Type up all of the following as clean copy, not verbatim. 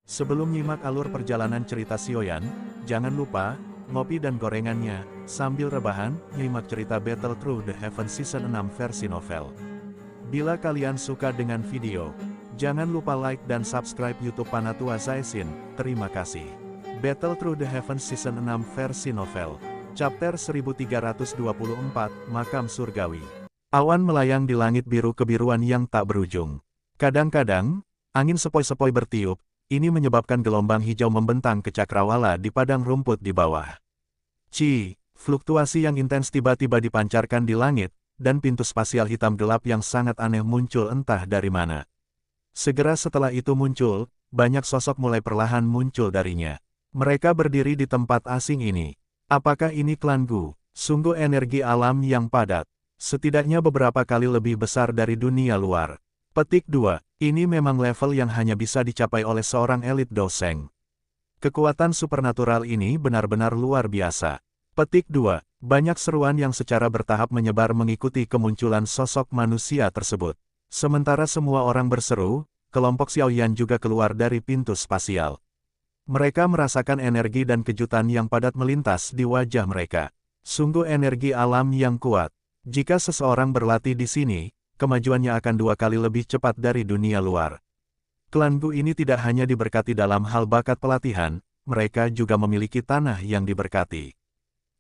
Sebelum nyimak alur perjalanan cerita Sioyan, jangan lupa, ngopi dan gorengannya, sambil rebahan, nyimak cerita Battle Through the Heavens Season 6 versi novel. Bila kalian suka dengan video, jangan lupa like dan subscribe YouTube Panatua Zaisin, terima kasih. Battle Through the Heavens Season 6 versi novel. Chapter 1324, Makam Surgawi. Awan melayang di langit biru kebiruan yang tak berujung. Kadang-kadang, angin sepoi-sepoi bertiup. Ini menyebabkan gelombang hijau membentang ke cakrawala di padang rumput di bawah. Fluktuasi yang intens tiba-tiba dipancarkan di langit, dan pintu spasial hitam gelap yang sangat aneh muncul entah dari mana. Segera setelah itu muncul, banyak sosok mulai perlahan muncul darinya. Mereka berdiri di tempat asing ini. Apakah ini klan Gu? Sungguh energi alam yang padat. Setidaknya beberapa kali lebih besar dari dunia luar. Petik 2. Ini memang level yang hanya bisa dicapai oleh seorang elit doseng. Kekuatan supernatural ini benar-benar luar biasa. Petik 2. Banyak seruan yang secara bertahap menyebar mengikuti kemunculan sosok manusia tersebut. Sementara semua orang berseru, kelompok Xiaoyan juga keluar dari pintu spasial. Mereka merasakan energi dan kejutan yang padat melintas di wajah mereka. Sungguh energi alam yang kuat. Jika seseorang berlatih di sini, kemajuannya akan 2 kali lebih cepat dari dunia luar. Klan Gu ini tidak hanya diberkati dalam hal bakat pelatihan, mereka juga memiliki tanah yang diberkati.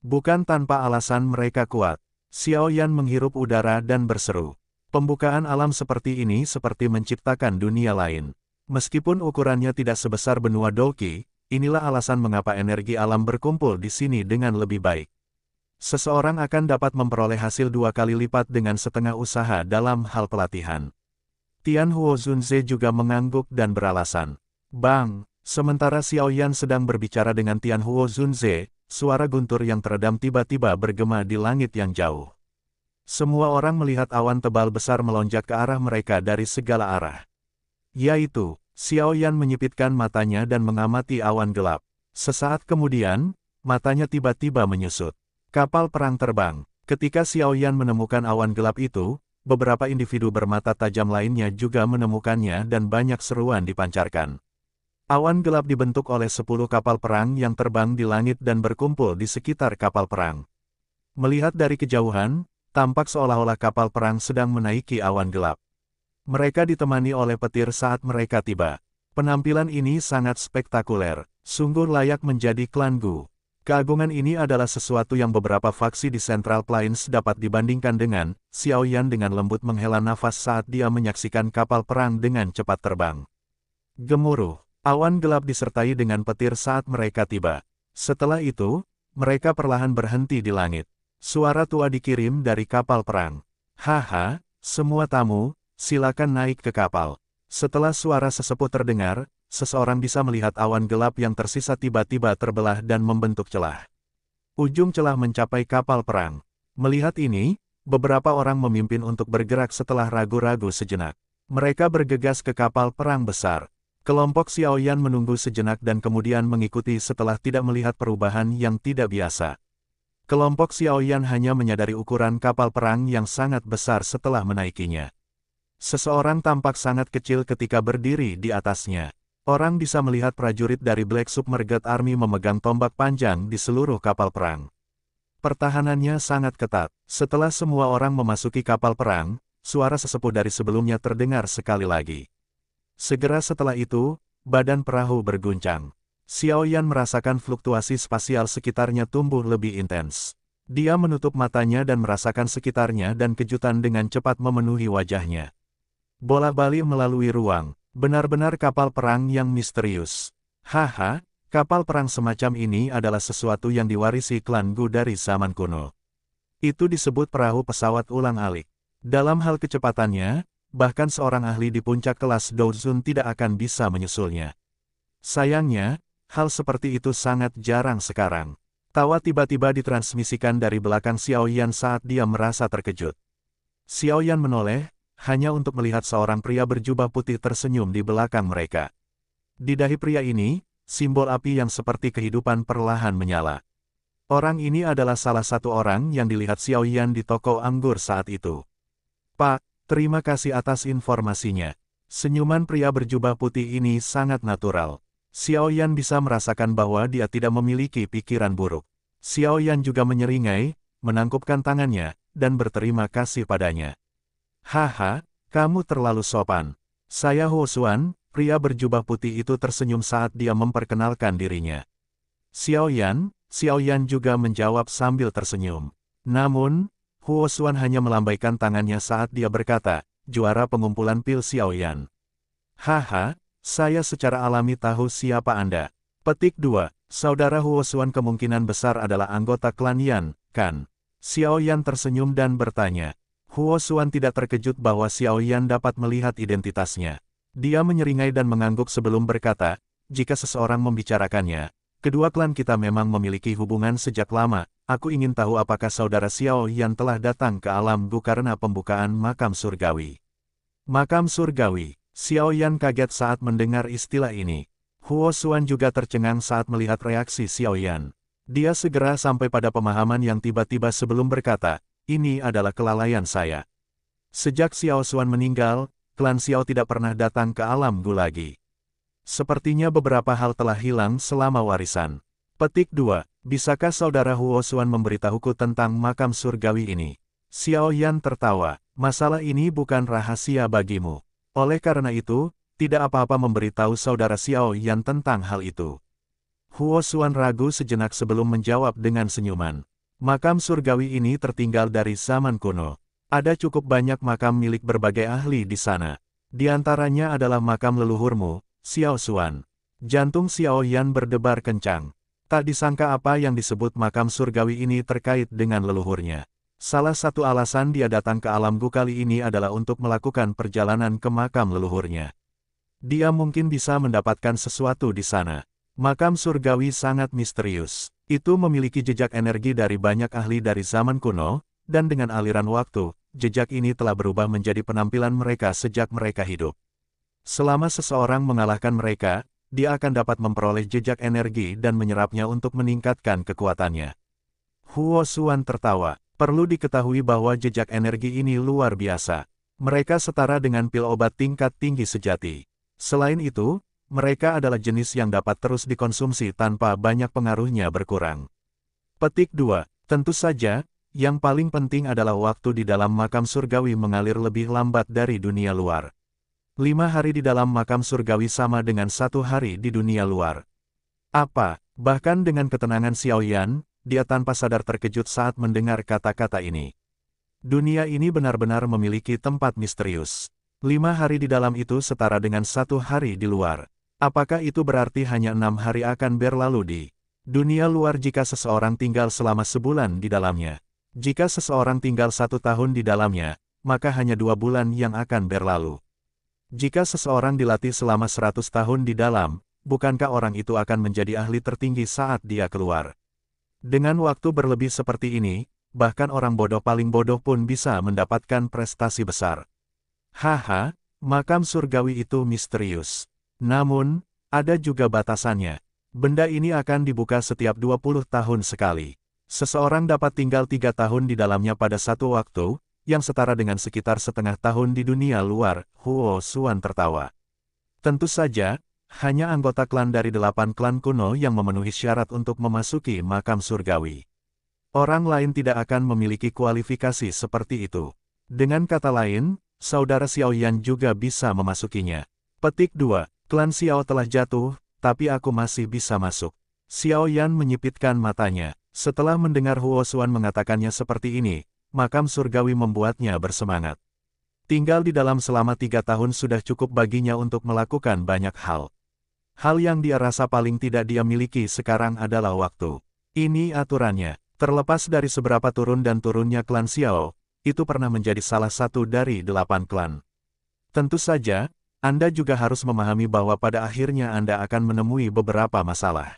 Bukan tanpa alasan mereka kuat. Xiaoyan menghirup udara dan berseru. Pembukaan alam seperti ini seperti menciptakan dunia lain. Meskipun ukurannya tidak sebesar benua Doki, inilah alasan mengapa energi alam berkumpul di sini dengan lebih baik. Seseorang akan dapat memperoleh hasil 2 kali lipat dengan setengah usaha dalam hal pelatihan. Tian Huo Zunze juga mengangguk dan beralasan. Bang, sementara Xiaoyan sedang berbicara dengan Tian Huo Zunze, suara guntur yang teredam tiba-tiba bergema di langit yang jauh. Semua orang melihat awan tebal besar melonjak ke arah mereka dari segala arah. Yaitu, Xiaoyan menyipitkan matanya dan mengamati awan gelap. Sesaat kemudian, matanya tiba-tiba menyusut. Kapal perang terbang. Ketika Xiaoyan menemukan awan gelap itu, beberapa individu bermata tajam lainnya juga menemukannya dan banyak seruan dipancarkan. Awan gelap dibentuk oleh 10 kapal perang yang terbang di langit dan berkumpul di sekitar kapal perang. Melihat dari kejauhan, tampak seolah-olah kapal perang sedang menaiki awan gelap. Mereka ditemani oleh petir saat mereka tiba. Penampilan ini sangat spektakuler, sungguh layak menjadi klan Gu. Keagungan ini adalah sesuatu yang beberapa faksi di Central Plains dapat dibandingkan dengan. Xiaoyan dengan lembut menghela nafas saat dia menyaksikan kapal perang dengan cepat terbang. Gemuruh, awan gelap disertai dengan petir saat mereka tiba. Setelah itu, mereka perlahan berhenti di langit. Suara tua dikirim dari kapal perang. Haha, semua tamu, silakan naik ke kapal. Setelah suara sesepuh terdengar, seseorang bisa melihat awan gelap yang tersisa tiba-tiba terbelah dan membentuk celah. Ujung celah mencapai kapal perang. Melihat ini, beberapa orang memimpin untuk bergerak setelah ragu-ragu sejenak. Mereka bergegas ke kapal perang besar. Kelompok Xiaoyan menunggu sejenak dan kemudian mengikuti setelah tidak melihat perubahan yang tidak biasa. Kelompok Xiaoyan hanya menyadari ukuran kapal perang yang sangat besar setelah menaikinya. Seseorang tampak sangat kecil ketika berdiri di atasnya. Orang bisa melihat prajurit dari Black Submerged Army memegang tombak panjang di seluruh kapal perang. Pertahanannya sangat ketat. Setelah semua orang memasuki kapal perang, suara sesepuh dari sebelumnya terdengar sekali lagi. Segera setelah itu, badan perahu berguncang. Xiaoyan merasakan fluktuasi spasial sekitarnya tumbuh lebih intens. Dia menutup matanya dan merasakan sekitarnya dan kejutan dengan cepat memenuhi wajahnya. Bola-balik melalui ruang. Benar-benar kapal perang yang misterius. Haha, kapal perang semacam ini adalah sesuatu yang diwarisi klan Gu dari zaman kuno. Itu disebut perahu pesawat ulang-alik. Dalam hal kecepatannya, bahkan seorang ahli di puncak kelas Douzun tidak akan bisa menyusulnya. Sayangnya, hal seperti itu sangat jarang sekarang. Tawa tiba-tiba ditransmisikan dari belakang Xiaoyan saat dia merasa terkejut. Xiaoyan menoleh, hanya untuk melihat seorang pria berjubah putih tersenyum di belakang mereka. Di dahi pria ini, simbol api yang seperti kehidupan perlahan menyala. Orang ini adalah salah satu orang yang dilihat Xiaoyan di toko anggur saat itu. Pak, terima kasih atas informasinya. Senyuman pria berjubah putih ini sangat natural. Xiao Yan bisa merasakan bahwa dia tidak memiliki pikiran buruk. Xiao Yan juga menyeringai, menangkupkan tangannya, dan berterima kasih padanya. Haha, kamu terlalu sopan. Saya Huo Xuan, pria berjubah putih itu tersenyum saat dia memperkenalkan dirinya. Xiao Yan juga menjawab sambil tersenyum. Namun, Huo Xuan hanya melambaikan tangannya saat dia berkata, juara pengumpulan pil Xiao Yan. Haha, saya secara alami tahu siapa Anda. Petik 2. Saudara Huo Xuan kemungkinan besar adalah anggota klan Yan, kan? Xiao Yan tersenyum dan bertanya. Huo Xuan tidak terkejut bahwa Xiao Yan dapat melihat identitasnya. Dia menyeringai dan mengangguk sebelum berkata, jika seseorang membicarakannya, kedua klan kita memang memiliki hubungan sejak lama. Aku ingin tahu apakah saudara Xiao Yan telah datang ke alam Gu karena pembukaan makam surgawi. Makam surgawi. Xiao Yan kaget saat mendengar istilah ini. Huo Xuan juga tercengang saat melihat reaksi Xiao Yan. Dia segera sampai pada pemahaman yang tiba-tiba sebelum berkata, ini adalah kelalaian saya. Sejak Xiao Xuan meninggal, klan Xiao tidak pernah datang ke alam Gu lagi. Sepertinya beberapa hal telah hilang selama warisan. Petik 2. Bisakah saudara Huo Xuan memberitahuku tentang makam surgawi ini? Xiao Yan tertawa. Masalah ini bukan rahasia bagimu. Oleh karena itu, tidak apa-apa memberitahu saudara Xiao Yan tentang hal itu. Huo Xuan ragu sejenak sebelum menjawab dengan senyuman. Makam surgawi ini tertinggal dari zaman kuno. Ada cukup banyak makam milik berbagai ahli di sana. Di antaranya adalah makam leluhurmu, Xiao Xuan. Jantung Xiao Yan berdebar kencang. Tak disangka apa yang disebut makam surgawi ini terkait dengan leluhurnya. Salah satu alasan dia datang ke alam Gu kali ini adalah untuk melakukan perjalanan ke makam leluhurnya. Dia mungkin bisa mendapatkan sesuatu di sana. Makam surgawi sangat misterius. Itu memiliki jejak energi dari banyak ahli dari zaman kuno, dan dengan aliran waktu, jejak ini telah berubah menjadi penampilan mereka sejak mereka hidup. Selama seseorang mengalahkan mereka, dia akan dapat memperoleh jejak energi dan menyerapnya untuk meningkatkan kekuatannya. Huo Xuan tertawa. Perlu diketahui bahwa jejak energi ini luar biasa. Mereka setara dengan pil obat tingkat tinggi sejati. Selain itu, mereka adalah jenis yang dapat terus dikonsumsi tanpa banyak pengaruhnya berkurang. Petik 2. Tentu saja, yang paling penting adalah waktu di dalam makam surgawi mengalir lebih lambat dari dunia luar. 5 hari di dalam makam surgawi sama dengan 1 hari di dunia luar. Apa? Bahkan dengan ketenangan Xiao Yan, dia tanpa sadar terkejut saat mendengar kata-kata ini. Dunia ini benar-benar memiliki tempat misterius. 5 hari di dalam itu setara dengan 1 hari di luar. Apakah itu berarti hanya 6 hari akan berlalu di dunia luar jika seseorang tinggal selama sebulan di dalamnya? Jika seseorang tinggal 1 tahun di dalamnya, maka hanya 2 bulan yang akan berlalu. Jika seseorang dilatih selama 100 tahun di dalam, bukankah orang itu akan menjadi ahli tertinggi saat dia keluar? Dengan waktu berlebih seperti ini, bahkan orang bodoh paling bodoh pun bisa mendapatkan prestasi besar. Haha, makam surgawi itu misterius. Namun, ada juga batasannya. Benda ini akan dibuka setiap 20 tahun sekali. Seseorang dapat tinggal 3 tahun di dalamnya pada satu waktu, yang setara dengan sekitar setengah tahun di dunia luar. Huo Xuan tertawa. Tentu saja, hanya anggota klan dari 8 klan kuno yang memenuhi syarat untuk memasuki makam surgawi. Orang lain tidak akan memiliki kualifikasi seperti itu. Dengan kata lain, saudara Xiao Yan juga bisa memasukinya. Petik 2. Klan Xiao telah jatuh, tapi aku masih bisa masuk. Xiao Yan menyipitkan matanya. Setelah mendengar Huo Xuan mengatakannya seperti ini, makam surgawi membuatnya bersemangat. Tinggal di dalam selama 3 tahun sudah cukup baginya untuk melakukan banyak hal. Hal yang dia rasa paling tidak dia miliki sekarang adalah waktu. Ini aturannya. Terlepas dari seberapa turun dan turunnya klan Xiao, itu pernah menjadi salah satu dari 8 klan. Tentu saja, Anda juga harus memahami bahwa pada akhirnya Anda akan menemui beberapa masalah.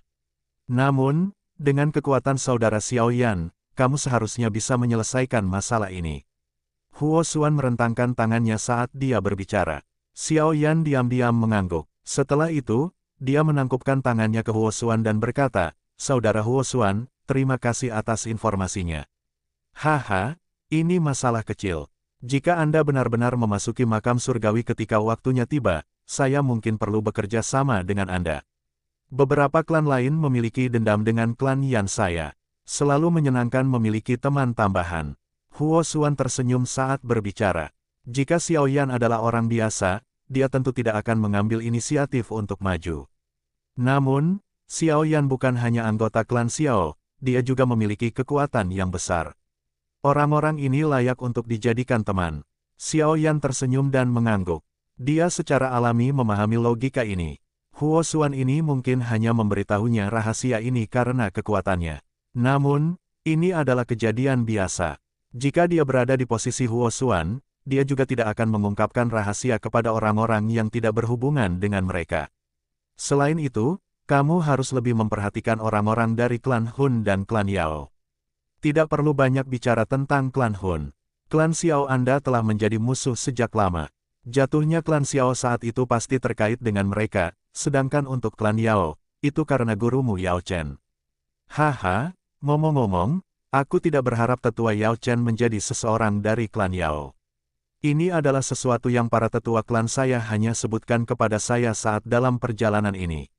Namun, dengan kekuatan saudara Xiao Yan, kamu seharusnya bisa menyelesaikan masalah ini. Huo Xuan merentangkan tangannya saat dia berbicara. Xiao Yan diam-diam mengangguk. Setelah itu, dia menangkupkan tangannya ke Huo Xuan dan berkata, Saudara Huo Xuan, terima kasih atas informasinya. Haha, ini masalah kecil. Jika Anda benar-benar memasuki makam surgawi ketika waktunya tiba, saya mungkin perlu bekerja sama dengan Anda. Beberapa klan lain memiliki dendam dengan klan Yan saya. Selalu menyenangkan memiliki teman tambahan. Huo Xuan tersenyum saat berbicara. Jika Xiao Yan adalah orang biasa, dia tentu tidak akan mengambil inisiatif untuk maju. Namun, Xiao Yan bukan hanya anggota klan Xiao, dia juga memiliki kekuatan yang besar. Orang-orang ini layak untuk dijadikan teman. Xiao Yan tersenyum dan mengangguk. Dia secara alami memahami logika ini. Huo Xuan ini mungkin hanya memberitahunya rahasia ini karena kekuatannya. Namun, ini adalah kejadian biasa. Jika dia berada di posisi Huo Xuan, dia juga tidak akan mengungkapkan rahasia kepada orang-orang yang tidak berhubungan dengan mereka. Selain itu, kamu harus lebih memperhatikan orang-orang dari klan Hun dan klan Yao. Tidak perlu banyak bicara tentang klan Hun. Klan Xiao Anda telah menjadi musuh sejak lama. Jatuhnya klan Xiao saat itu pasti terkait dengan mereka, sedangkan untuk klan Yao, itu karena gurumu Yao Chen. Haha, ngomong-ngomong, aku tidak berharap tetua Yao Chen menjadi seseorang dari klan Yao. Ini adalah sesuatu yang para tetua klan saya hanya sebutkan kepada saya saat dalam perjalanan ini.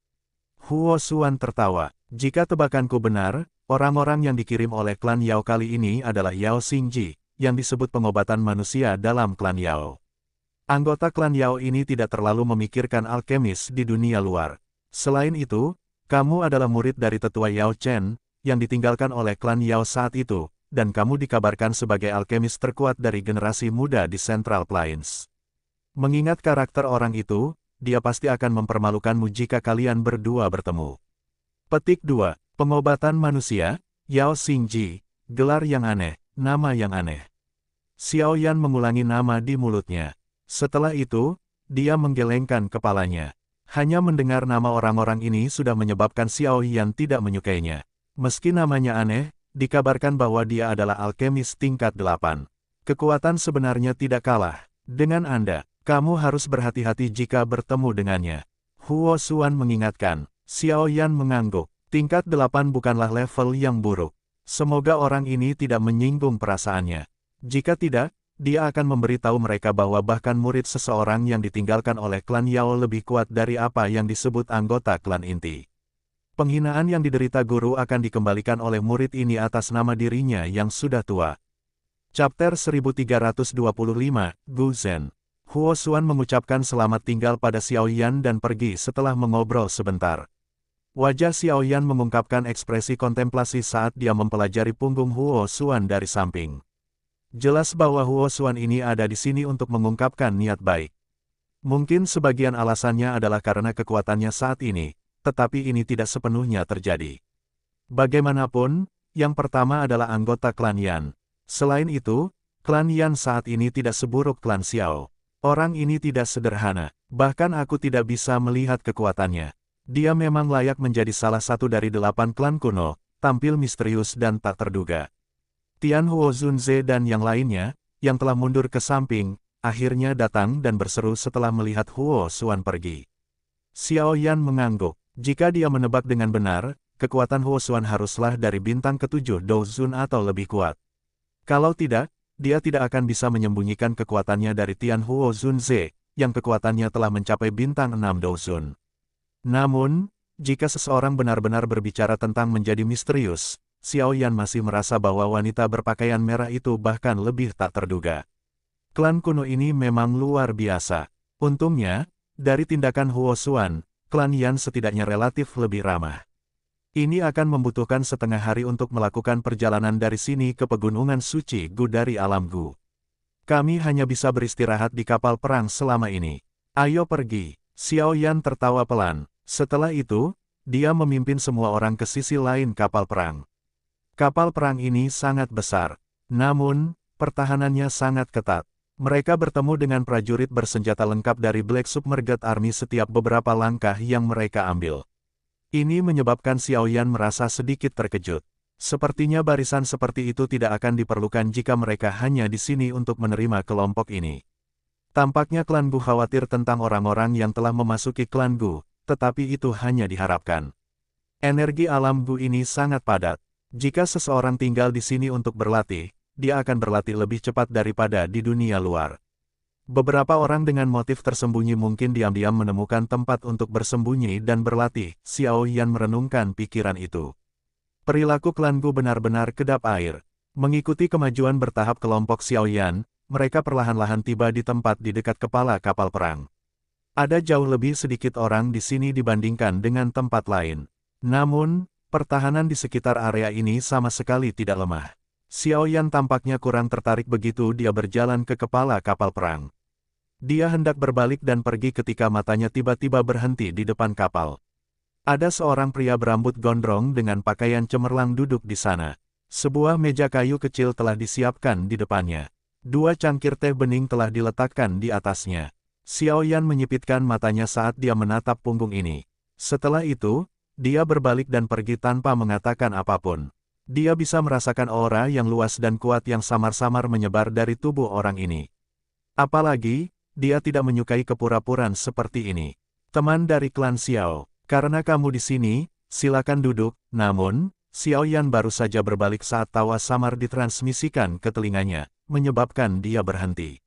Huo Xuan tertawa. Jika tebakanku benar, orang-orang yang dikirim oleh klan Yao kali ini adalah Yao Xingji, yang disebut pengobatan manusia dalam klan Yao. Anggota klan Yao ini tidak terlalu memikirkan alkemis di dunia luar. Selain itu, kamu adalah murid dari tetua Yao Chen, yang ditinggalkan oleh klan Yao saat itu, dan kamu dikabarkan sebagai alkemis terkuat dari generasi muda di Central Plains. Mengingat karakter orang itu, dia pasti akan mempermalukanmu jika kalian berdua bertemu. Petik 2. Pengobatan manusia, Yao Xingji, gelar yang aneh, nama yang aneh. Xiao Yan mengulangi nama di mulutnya. Setelah itu, dia menggelengkan kepalanya. Hanya mendengar nama orang-orang ini sudah menyebabkan Xiao Yan tidak menyukainya. Meski namanya aneh, dikabarkan bahwa dia adalah alkemis tingkat 8. Kekuatan sebenarnya tidak kalah dengan Anda. Kamu harus berhati-hati jika bertemu dengannya. Huo Xuan mengingatkan. Xiao Yan mengangguk. Tingkat 8 bukanlah level yang buruk. Semoga orang ini tidak menyinggung perasaannya. Jika tidak, dia akan memberitahu mereka bahwa bahkan murid seseorang yang ditinggalkan oleh klan Yao lebih kuat dari apa yang disebut anggota klan inti. Penghinaan yang diderita guru akan dikembalikan oleh murid ini atas nama dirinya yang sudah tua. Chapter 1325, Gu Zhen. Huo Xuan mengucapkan selamat tinggal pada Xiao Yan dan pergi setelah mengobrol sebentar. Wajah Xiao Yan mengungkapkan ekspresi kontemplasi saat dia mempelajari punggung Huo Xuan dari samping. Jelas bahwa Huo Xuan ini ada di sini untuk mengungkapkan niat baik. Mungkin sebagian alasannya adalah karena kekuatannya saat ini, tetapi ini tidak sepenuhnya terjadi. Bagaimanapun, yang pertama adalah anggota klan Yan. Selain itu, klan Yan saat ini tidak seburuk klan Xiao. Orang ini tidak sederhana, bahkan aku tidak bisa melihat kekuatannya. Dia memang layak menjadi salah satu dari 8 klan kuno, tampil misterius dan tak terduga. Tian Huo Zunze dan yang lainnya, yang telah mundur ke samping, akhirnya datang dan berseru setelah melihat Huo Xuan pergi. Xiao Yan mengangguk. Jika dia menebak dengan benar, kekuatan Huo Xuan haruslah dari bintang ke-7 Douzun atau lebih kuat. Kalau tidak, dia tidak akan bisa menyembunyikan kekuatannya dari Tian Huo Zunze, yang kekuatannya telah mencapai bintang 6 Douzun. Namun, jika seseorang benar-benar berbicara tentang menjadi misterius, Xiao Yan masih merasa bahwa wanita berpakaian merah itu bahkan lebih tak terduga. Klan kuno ini memang luar biasa. Untungnya, dari tindakan Huo Xuan, klan Yan setidaknya relatif lebih ramah. Ini akan membutuhkan setengah hari untuk melakukan perjalanan dari sini ke pegunungan suci Gu dari alam Gu. Kami hanya bisa beristirahat di kapal perang selama ini. Ayo pergi. Xiao Yan tertawa pelan. Setelah itu, dia memimpin semua orang ke sisi lain kapal perang. Kapal perang ini sangat besar. Namun, pertahanannya sangat ketat. Mereka bertemu dengan prajurit bersenjata lengkap dari Black Submerged Army setiap beberapa langkah yang mereka ambil. Ini menyebabkan Xiao Yan merasa sedikit terkejut. Sepertinya barisan seperti itu tidak akan diperlukan jika mereka hanya di sini untuk menerima kelompok ini. Tampaknya klan Gu khawatir tentang orang-orang yang telah memasuki klan Gu, tetapi itu hanya diharapkan. Energi alam Gu ini sangat padat. Jika seseorang tinggal di sini untuk berlatih, dia akan berlatih lebih cepat daripada di dunia luar. Beberapa orang dengan motif tersembunyi mungkin diam-diam menemukan tempat untuk bersembunyi dan berlatih. Xiao Yan merenungkan pikiran itu. Perilaku klan Gu benar-benar kedap air. Mengikuti kemajuan bertahap kelompok Xiao Yan, mereka perlahan-lahan tiba di tempat di dekat kepala kapal perang. Ada jauh lebih sedikit orang di sini dibandingkan dengan tempat lain. Namun, pertahanan di sekitar area ini sama sekali tidak lemah. Xiao Yan tampaknya kurang tertarik begitu dia berjalan ke kepala kapal perang. Dia hendak berbalik dan pergi ketika matanya tiba-tiba berhenti di depan kapal. Ada seorang pria berambut gondrong dengan pakaian cemerlang duduk di sana. Sebuah meja kayu kecil telah disiapkan di depannya. 2 cangkir teh bening telah diletakkan di atasnya. Xiao Yan menyipitkan matanya saat dia menatap punggung ini. Setelah itu, dia berbalik dan pergi tanpa mengatakan apapun. Dia bisa merasakan aura yang luas dan kuat yang samar-samar menyebar dari tubuh orang ini. Apalagi, dia tidak menyukai kepura-puraan seperti ini. Teman dari klan Xiao, karena kamu di sini, silakan duduk. Namun, Xiao Yan baru saja berbalik saat tawa samar ditransmisikan ke telinganya, menyebabkan dia berhenti.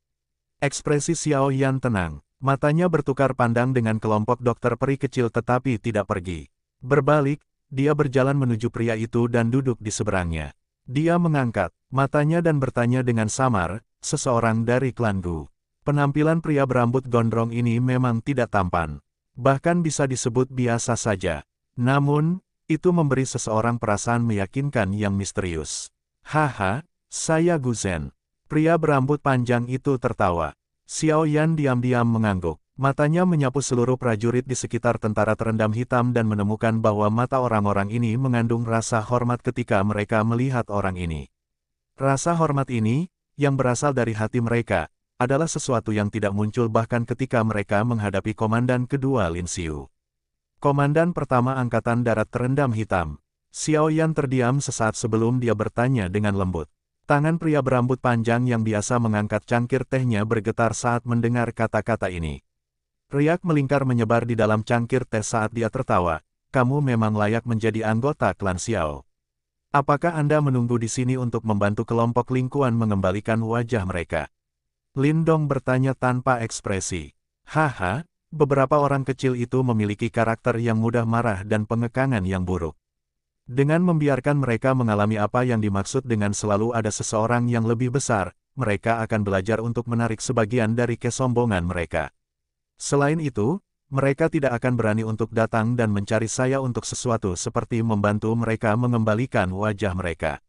Ekspresi Xiao Yan tenang, matanya bertukar pandang dengan kelompok dokter peri kecil tetapi tidak pergi. Berbalik, dia berjalan menuju pria itu dan duduk di seberangnya. Dia mengangkat matanya dan bertanya dengan samar, seseorang dari klan Gu. Penampilan pria berambut gondrong ini memang tidak tampan. Bahkan bisa disebut biasa saja. Namun, itu memberi seseorang perasaan meyakinkan yang misterius. Haha, saya Gu Zhen. Pria berambut panjang itu tertawa. Xiao Yan diam-diam mengangguk. Matanya menyapu seluruh prajurit di sekitar tentara terendam hitam dan menemukan bahwa mata orang-orang ini mengandung rasa hormat ketika mereka melihat orang ini. Rasa hormat ini, yang berasal dari hati mereka, adalah sesuatu yang tidak muncul bahkan ketika mereka menghadapi komandan kedua Lin Xiu. Komandan pertama Angkatan Darat Terendam Hitam. Xiao Yan terdiam sesaat sebelum dia bertanya dengan lembut. Tangan pria berambut panjang yang biasa mengangkat cangkir tehnya bergetar saat mendengar kata-kata ini. Riak melingkar menyebar di dalam cangkir teh saat dia tertawa. Kamu memang layak menjadi anggota klan Xiao. Apakah Anda menunggu di sini untuk membantu kelompok Lingkuan mengembalikan wajah mereka? Lin Dong bertanya tanpa ekspresi. Haha, beberapa orang kecil itu memiliki karakter yang mudah marah dan pengekangan yang buruk. Dengan membiarkan mereka mengalami apa yang dimaksud dengan selalu ada seseorang yang lebih besar, mereka akan belajar untuk menarik sebagian dari kesombongan mereka. Selain itu, mereka tidak akan berani untuk datang dan mencari saya untuk sesuatu seperti membantu mereka mengembalikan wajah mereka.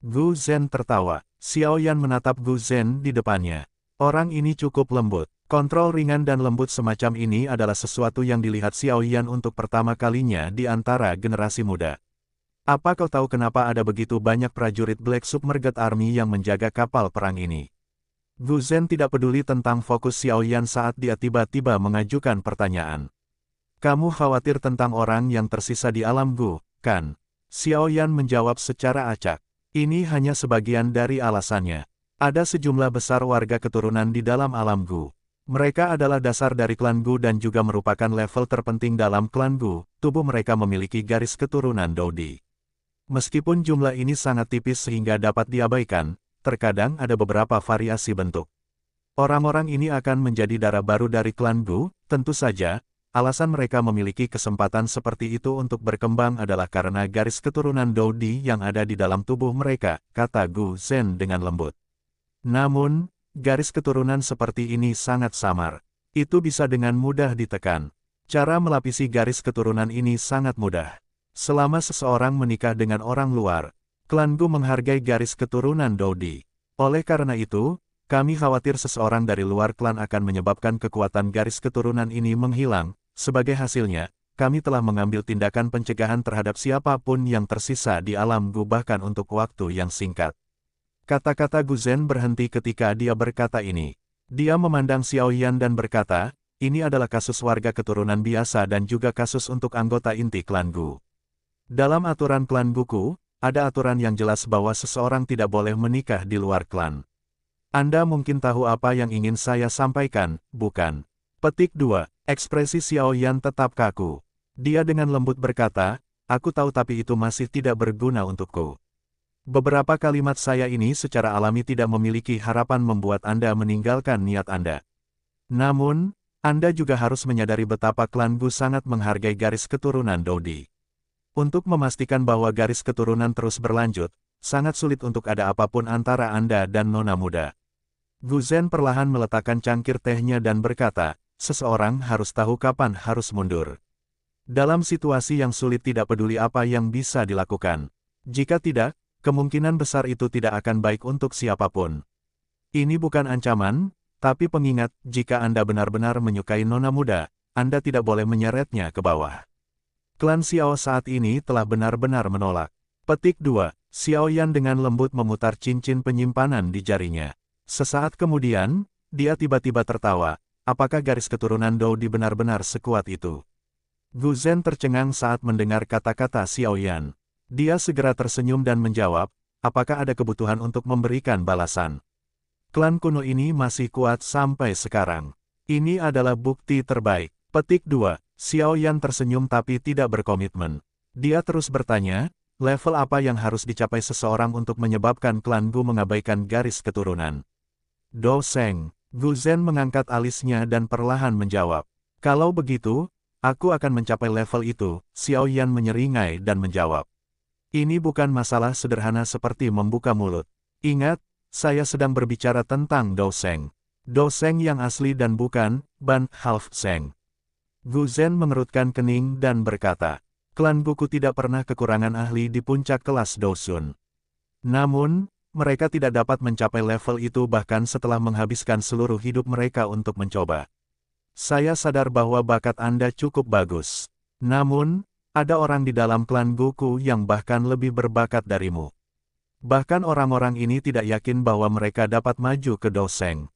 Gu Zhen tertawa. Xiao Yan menatap Gu Zhen di depannya. Orang ini cukup lembut. Kontrol ringan dan lembut semacam ini adalah sesuatu yang dilihat Xiao Yan untuk pertama kalinya di antara generasi muda. Apa kau tahu kenapa ada begitu banyak prajurit Black Submerged Army yang menjaga kapal perang ini? Gu Zhen tidak peduli tentang fokus Xiao Yan saat dia tiba-tiba mengajukan pertanyaan. Kamu khawatir tentang orang yang tersisa di alam Gu, kan? Xiao Yan menjawab secara acak. Ini hanya sebagian dari alasannya. Ada sejumlah besar warga keturunan di dalam alam Gu. Mereka adalah dasar dari klan Gu dan juga merupakan level terpenting dalam klan Gu. Tubuh mereka memiliki garis keturunan Dodi. Meskipun jumlah ini sangat tipis sehingga dapat diabaikan, terkadang ada beberapa variasi bentuk. Orang-orang ini akan menjadi darah baru dari klan Gu, tentu saja, alasan mereka memiliki kesempatan seperti itu untuk berkembang adalah karena garis keturunan Dodi yang ada di dalam tubuh mereka, kata Gu Zhen dengan lembut. Namun, garis keturunan seperti ini sangat samar. Itu bisa dengan mudah ditekan. Cara melapisi garis keturunan ini sangat mudah. Selama seseorang menikah dengan orang luar, klan Gu menghargai garis keturunan Dodi. Oleh karena itu, kami khawatir seseorang dari luar klan akan menyebabkan kekuatan garis keturunan ini menghilang. Sebagai hasilnya, kami telah mengambil tindakan pencegahan terhadap siapapun yang tersisa di alam Gu bahkan untuk waktu yang singkat. Kata-kata Gu Zhen berhenti ketika dia berkata ini. Dia memandang Xiao Yan dan berkata, ini adalah kasus warga keturunan biasa dan juga kasus untuk anggota inti klan Gu. Dalam aturan klan Guku, ada aturan yang jelas bahwa seseorang tidak boleh menikah di luar klan. Anda mungkin tahu apa yang ingin saya sampaikan, bukan? Petik 2. Ekspresi Xiao Yan tetap kaku. Dia dengan lembut berkata, aku tahu tapi itu masih tidak berguna untukku. Beberapa kalimat saya ini secara alami tidak memiliki harapan membuat Anda meninggalkan niat Anda. Namun, Anda juga harus menyadari betapa klan Gu sangat menghargai garis keturunan Dodi. Untuk memastikan bahwa garis keturunan terus berlanjut, sangat sulit untuk ada apapun antara Anda dan Nona muda. Gu Zhen perlahan meletakkan cangkir tehnya dan berkata, seseorang harus tahu kapan harus mundur. Dalam situasi yang sulit tidak peduli apa yang bisa dilakukan. Jika tidak, kemungkinan besar itu tidak akan baik untuk siapapun. Ini bukan ancaman, tapi pengingat, jika Anda benar-benar menyukai Nona muda, Anda tidak boleh menyeretnya ke bawah. Klan Xiao saat ini telah benar-benar menolak. Petik 2. Xiao Yan dengan lembut memutar cincin penyimpanan di jarinya. Sesaat kemudian, dia tiba-tiba tertawa. Apakah garis keturunan Dodi benar-benar sekuat itu? Gu Zhen tercengang saat mendengar kata-kata Xiao Yan. Dia segera tersenyum dan menjawab, apakah ada kebutuhan untuk memberikan balasan? Klan kuno ini masih kuat sampai sekarang. Ini adalah bukti terbaik. Petik 2. Xiao Yan tersenyum tapi tidak berkomitmen. Dia terus bertanya, level apa yang harus dicapai seseorang untuk menyebabkan klan Gu mengabaikan garis keturunan? Do Seng. Gu Zhen mengangkat alisnya dan perlahan menjawab. Kalau begitu, aku akan mencapai level itu. Xiao Yan menyeringai dan menjawab. Ini bukan masalah sederhana seperti membuka mulut. Ingat, saya sedang berbicara tentang Do Seng. Do Seng yang asli dan bukan Ban Half Seng. Gu Zhen mengerutkan kening dan berkata, klan Guku tidak pernah kekurangan ahli di puncak kelas Do Sun. Namun, mereka tidak dapat mencapai level itu bahkan setelah menghabiskan seluruh hidup mereka untuk mencoba. Saya sadar bahwa bakat Anda cukup bagus. Namun, ada orang di dalam klan Guku yang bahkan lebih berbakat darimu. Bahkan orang-orang ini tidak yakin bahwa mereka dapat maju ke Do Seng.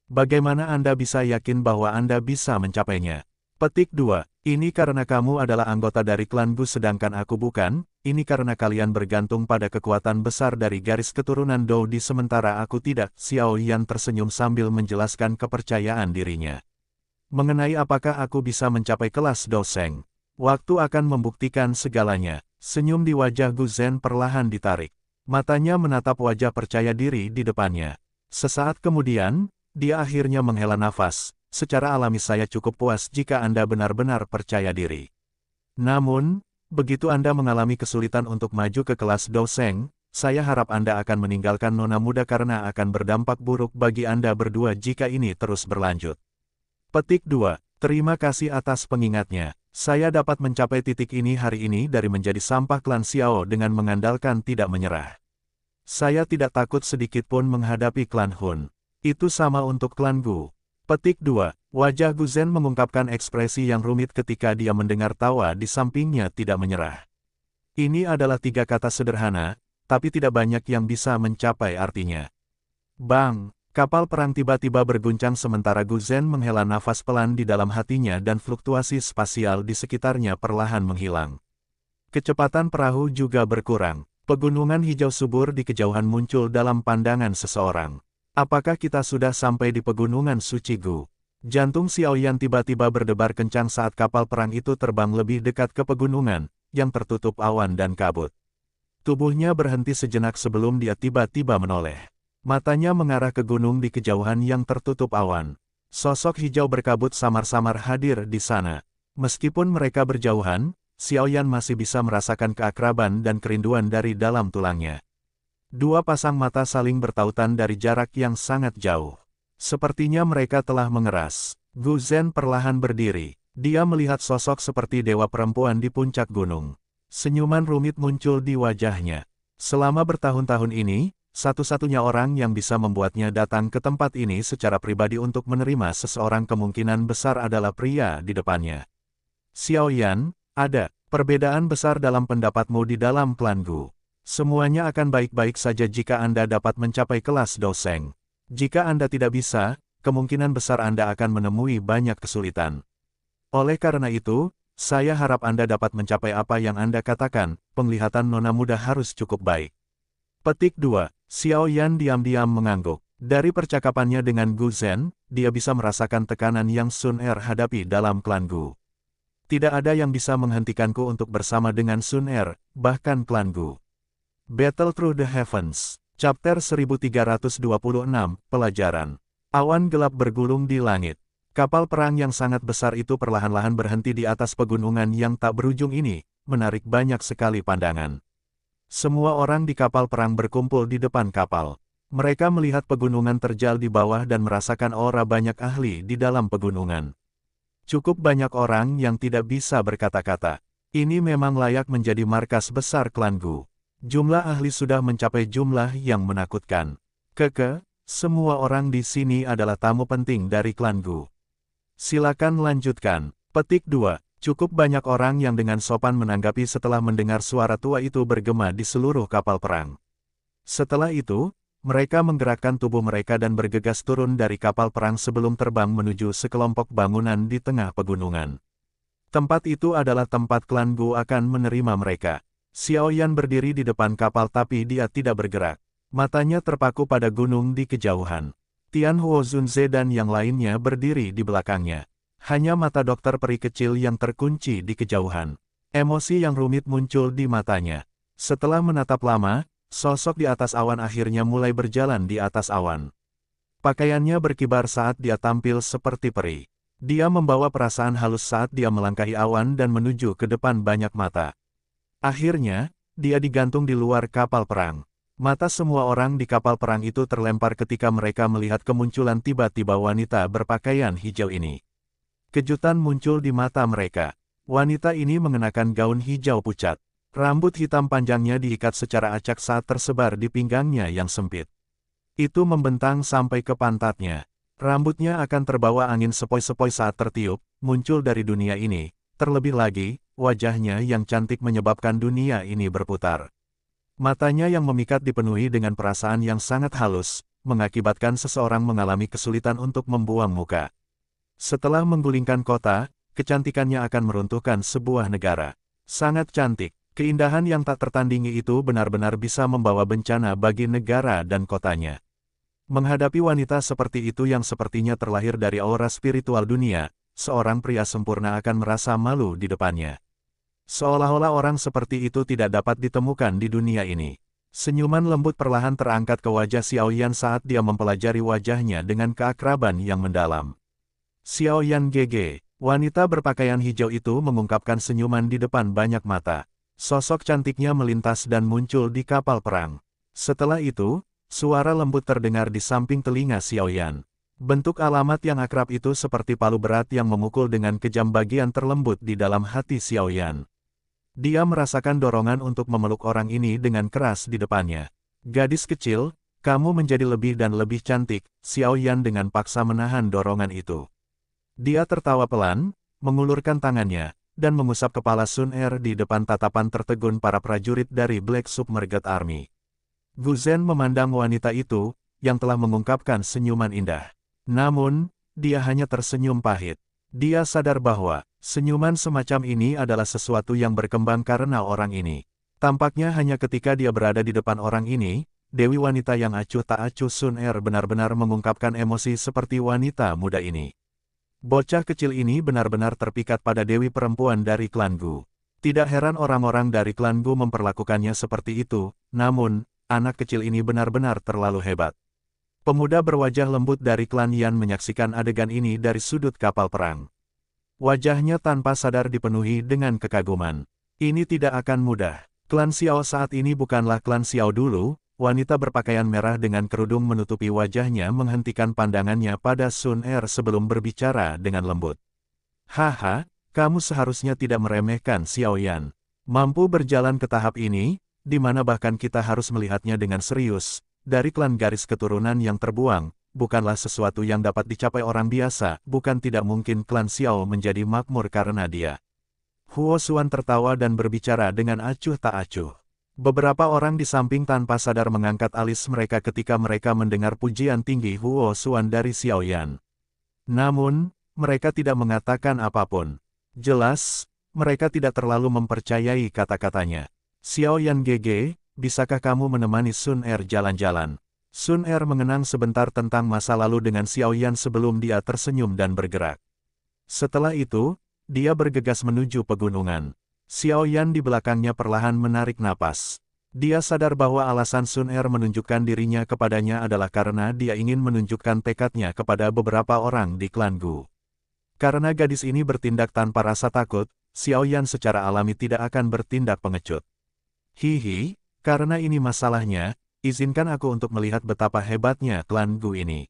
Bagaimana Anda bisa yakin bahwa Anda bisa mencapainya? Petik 2. Ini karena kamu adalah anggota dari klan Gu sedangkan aku bukan, ini karena kalian bergantung pada kekuatan besar dari garis keturunan Dodi sementara aku tidak. Xiao Yan tersenyum sambil menjelaskan kepercayaan dirinya. Mengenai apakah aku bisa mencapai kelas Do Seng? Waktu akan membuktikan segalanya. Senyum di wajah Gu Zhen perlahan ditarik. Matanya menatap wajah percaya diri di depannya. Sesaat kemudian, dia akhirnya menghela nafas. Secara alami saya cukup puas jika Anda benar-benar percaya diri. Namun, begitu Anda mengalami kesulitan untuk maju ke kelas Do Seng, saya harap Anda akan meninggalkan Nona muda karena akan berdampak buruk bagi Anda berdua jika ini terus berlanjut. Petik 2. Terima kasih atas pengingatnya. Saya dapat mencapai titik ini hari ini dari menjadi sampah klan Xiao dengan mengandalkan tidak menyerah. Saya tidak takut sedikitpun menghadapi klan Hun. Itu sama untuk klan Gu. Petik 2. Wajah Gu Zhen mengungkapkan ekspresi yang rumit ketika dia mendengar tawa di sampingnya tidak menyerah. Ini adalah 3 kata sederhana, tapi tidak banyak yang bisa mencapai artinya. Bang! Kapal perang tiba-tiba berguncang sementara Gu Zhen menghela nafas pelan di dalam hatinya dan fluktuasi spasial di sekitarnya perlahan menghilang. Kecepatan perahu juga berkurang. Pegunungan hijau subur di kejauhan muncul dalam pandangan seseorang. Apakah kita sudah sampai di pegunungan suci Gu? Jantung Xiao Yan tiba-tiba berdebar kencang saat kapal perang itu terbang lebih dekat ke pegunungan, yang tertutup awan dan kabut. Tubuhnya berhenti sejenak sebelum dia tiba-tiba menoleh. Matanya mengarah ke gunung di kejauhan yang tertutup awan. Sosok hijau berkabut samar-samar hadir di sana. Meskipun mereka berjauhan, Xiao Yan masih bisa merasakan keakraban dan kerinduan dari dalam tulangnya. Dua pasang mata saling bertautan dari jarak yang sangat jauh. Sepertinya mereka telah mengeras. Gu Zhen perlahan berdiri. Dia melihat sosok seperti dewa perempuan di puncak gunung. Senyuman rumit muncul di wajahnya. Selama bertahun-tahun ini, satu-satunya orang yang bisa membuatnya datang ke tempat ini secara pribadi untuk menerima seseorang kemungkinan besar adalah pria di depannya. Xiao Yan, ada perbedaan besar dalam pendapatmu di dalam klan Gu. Semuanya akan baik-baik saja jika Anda dapat mencapai kelas Do Seng. Jika Anda tidak bisa, kemungkinan besar Anda akan menemui banyak kesulitan. Oleh karena itu, saya harap Anda dapat mencapai apa yang Anda katakan, penglihatan Nona muda harus cukup baik. Petik 2. Xiao Yan diam-diam mengangguk. Dari percakapannya dengan Gu Zhen, dia bisa merasakan tekanan yang Sun Er hadapi dalam klan Gu. Tidak ada yang bisa menghentikanku untuk bersama dengan Sun Er, bahkan klan Gu. Battle Through the Heavens. Chapter 1326, Pelajaran. Awan gelap bergulung di langit. Kapal perang yang sangat besar itu perlahan-lahan berhenti di atas pegunungan yang tak berujung ini, menarik banyak sekali pandangan. Semua orang di kapal perang berkumpul di depan kapal. Mereka melihat pegunungan terjal di bawah dan merasakan aura banyak ahli di dalam pegunungan. Cukup banyak orang yang tidak bisa berkata-kata. Ini memang layak menjadi markas besar klan Gu. Jumlah ahli sudah mencapai jumlah yang menakutkan. Semua orang di sini adalah tamu penting dari klan Gu. Silakan lanjutkan. Petik 2. Cukup banyak orang yang dengan sopan menanggapi setelah mendengar suara tua itu bergema di seluruh kapal perang. Setelah itu, mereka menggerakkan tubuh mereka dan bergegas turun dari kapal perang sebelum terbang menuju sekelompok bangunan di tengah pegunungan. Tempat itu adalah tempat klan Gu akan menerima mereka. Xiao Yan berdiri di depan kapal tapi dia tidak bergerak. Matanya terpaku pada gunung di kejauhan. Tian Huo Zunze dan yang lainnya berdiri di belakangnya. Hanya mata dokter peri kecil yang terkunci di kejauhan. Emosi yang rumit muncul di matanya. Setelah menatap lama, sosok di atas awan akhirnya mulai berjalan di atas awan. Pakaiannya berkibar saat dia tampil seperti peri. Dia membawa perasaan halus saat dia melangkahi awan dan menuju ke depan banyak mata. Akhirnya, dia digantung di luar kapal perang. Mata semua orang di kapal perang itu terlempar ketika mereka melihat kemunculan tiba-tiba wanita berpakaian hijau ini. Kejutan muncul di mata mereka. Wanita ini mengenakan gaun hijau pucat. Rambut hitam panjangnya diikat secara acak saat tersebar di pinggangnya yang sempit. Itu membentang sampai ke pantatnya. Rambutnya akan terbawa angin sepoi-sepoi saat tertiup, muncul dari dunia ini. Terlebih lagi, wajahnya yang cantik menyebabkan dunia ini berputar. Matanya yang memikat dipenuhi dengan perasaan yang sangat halus, mengakibatkan seseorang mengalami kesulitan untuk membuang muka. Setelah menggulingkan kota, kecantikannya akan meruntuhkan sebuah negara. Sangat cantik, keindahan yang tak tertandingi itu benar-benar bisa membawa bencana bagi negara dan kotanya. Menghadapi wanita seperti itu yang sepertinya terlahir dari aura spiritual dunia, seorang pria sempurna akan merasa malu di depannya. Seolah-olah orang seperti itu tidak dapat ditemukan di dunia ini. Senyuman lembut perlahan terangkat ke wajah Xiao Yan saat dia mempelajari wajahnya dengan keakraban yang mendalam. Xiao Yan GG, wanita berpakaian hijau itu mengungkapkan senyuman di depan banyak mata. Sosok cantiknya melintas dan muncul di kapal perang. Setelah itu, suara lembut terdengar di samping telinga Xiao Yan. Bentuk alamat yang akrab itu seperti palu berat yang memukul dengan kejam bagian terlembut di dalam hati Xiao Yan. Dia merasakan dorongan untuk memeluk orang ini dengan keras di depannya. Gadis kecil, kamu menjadi lebih dan lebih cantik, Xiao Yan dengan paksa menahan dorongan itu. Dia tertawa pelan, mengulurkan tangannya, dan mengusap kepala Sun Er di depan tatapan tertegun para prajurit dari Black Submerged Army. Gu Zhen memandang wanita itu, yang telah mengungkapkan senyuman indah. Namun, dia hanya tersenyum pahit. Dia sadar bahwa, senyuman semacam ini adalah sesuatu yang berkembang karena orang ini. Tampaknya hanya ketika dia berada di depan orang ini, Dewi wanita yang acuh tak acuh Sun Er benar-benar mengungkapkan emosi seperti wanita muda ini. Bocah kecil ini benar-benar terpikat pada dewi perempuan dari klan Gu. Tidak heran orang-orang dari klan Gu memperlakukannya seperti itu, namun, anak kecil ini benar-benar terlalu hebat. Pemuda berwajah lembut dari klan Yan menyaksikan adegan ini dari sudut kapal perang. Wajahnya tanpa sadar dipenuhi dengan kekaguman. Ini tidak akan mudah. Klan Xiao saat ini bukanlah klan Xiao dulu. Wanita berpakaian merah dengan kerudung menutupi wajahnya menghentikan pandangannya pada Sun Er sebelum berbicara dengan lembut. Haha, kamu seharusnya tidak meremehkan Xiao Yan. Mampu berjalan ke tahap ini, di mana bahkan kita harus melihatnya dengan serius. Dari klan garis keturunan yang terbuang, bukanlah sesuatu yang dapat dicapai orang biasa, bukan tidak mungkin klan Xiao menjadi makmur karena dia. Huo Xuan tertawa dan berbicara dengan acuh tak acuh. Beberapa orang di samping tanpa sadar mengangkat alis mereka ketika mereka mendengar pujian tinggi Huo Xuan dari Xiao Yan. Namun, mereka tidak mengatakan apapun. Jelas, mereka tidak terlalu mempercayai kata-katanya. Xiao Yan GG, bisakah kamu menemani Sun Er jalan-jalan? Sun Er mengenang sebentar tentang masa lalu dengan Xiao Yan sebelum dia tersenyum dan bergerak. Setelah itu, dia bergegas menuju pegunungan. Xiao Yan di belakangnya perlahan menarik napas. Dia sadar bahwa alasan Sun Er menunjukkan dirinya kepadanya adalah karena dia ingin menunjukkan tekadnya kepada beberapa orang di klan Gu. Karena gadis ini bertindak tanpa rasa takut, Xiao Yan secara alami tidak akan bertindak pengecut. Hihi, karena ini masalahnya, izinkan aku untuk melihat betapa hebatnya klan Gu ini.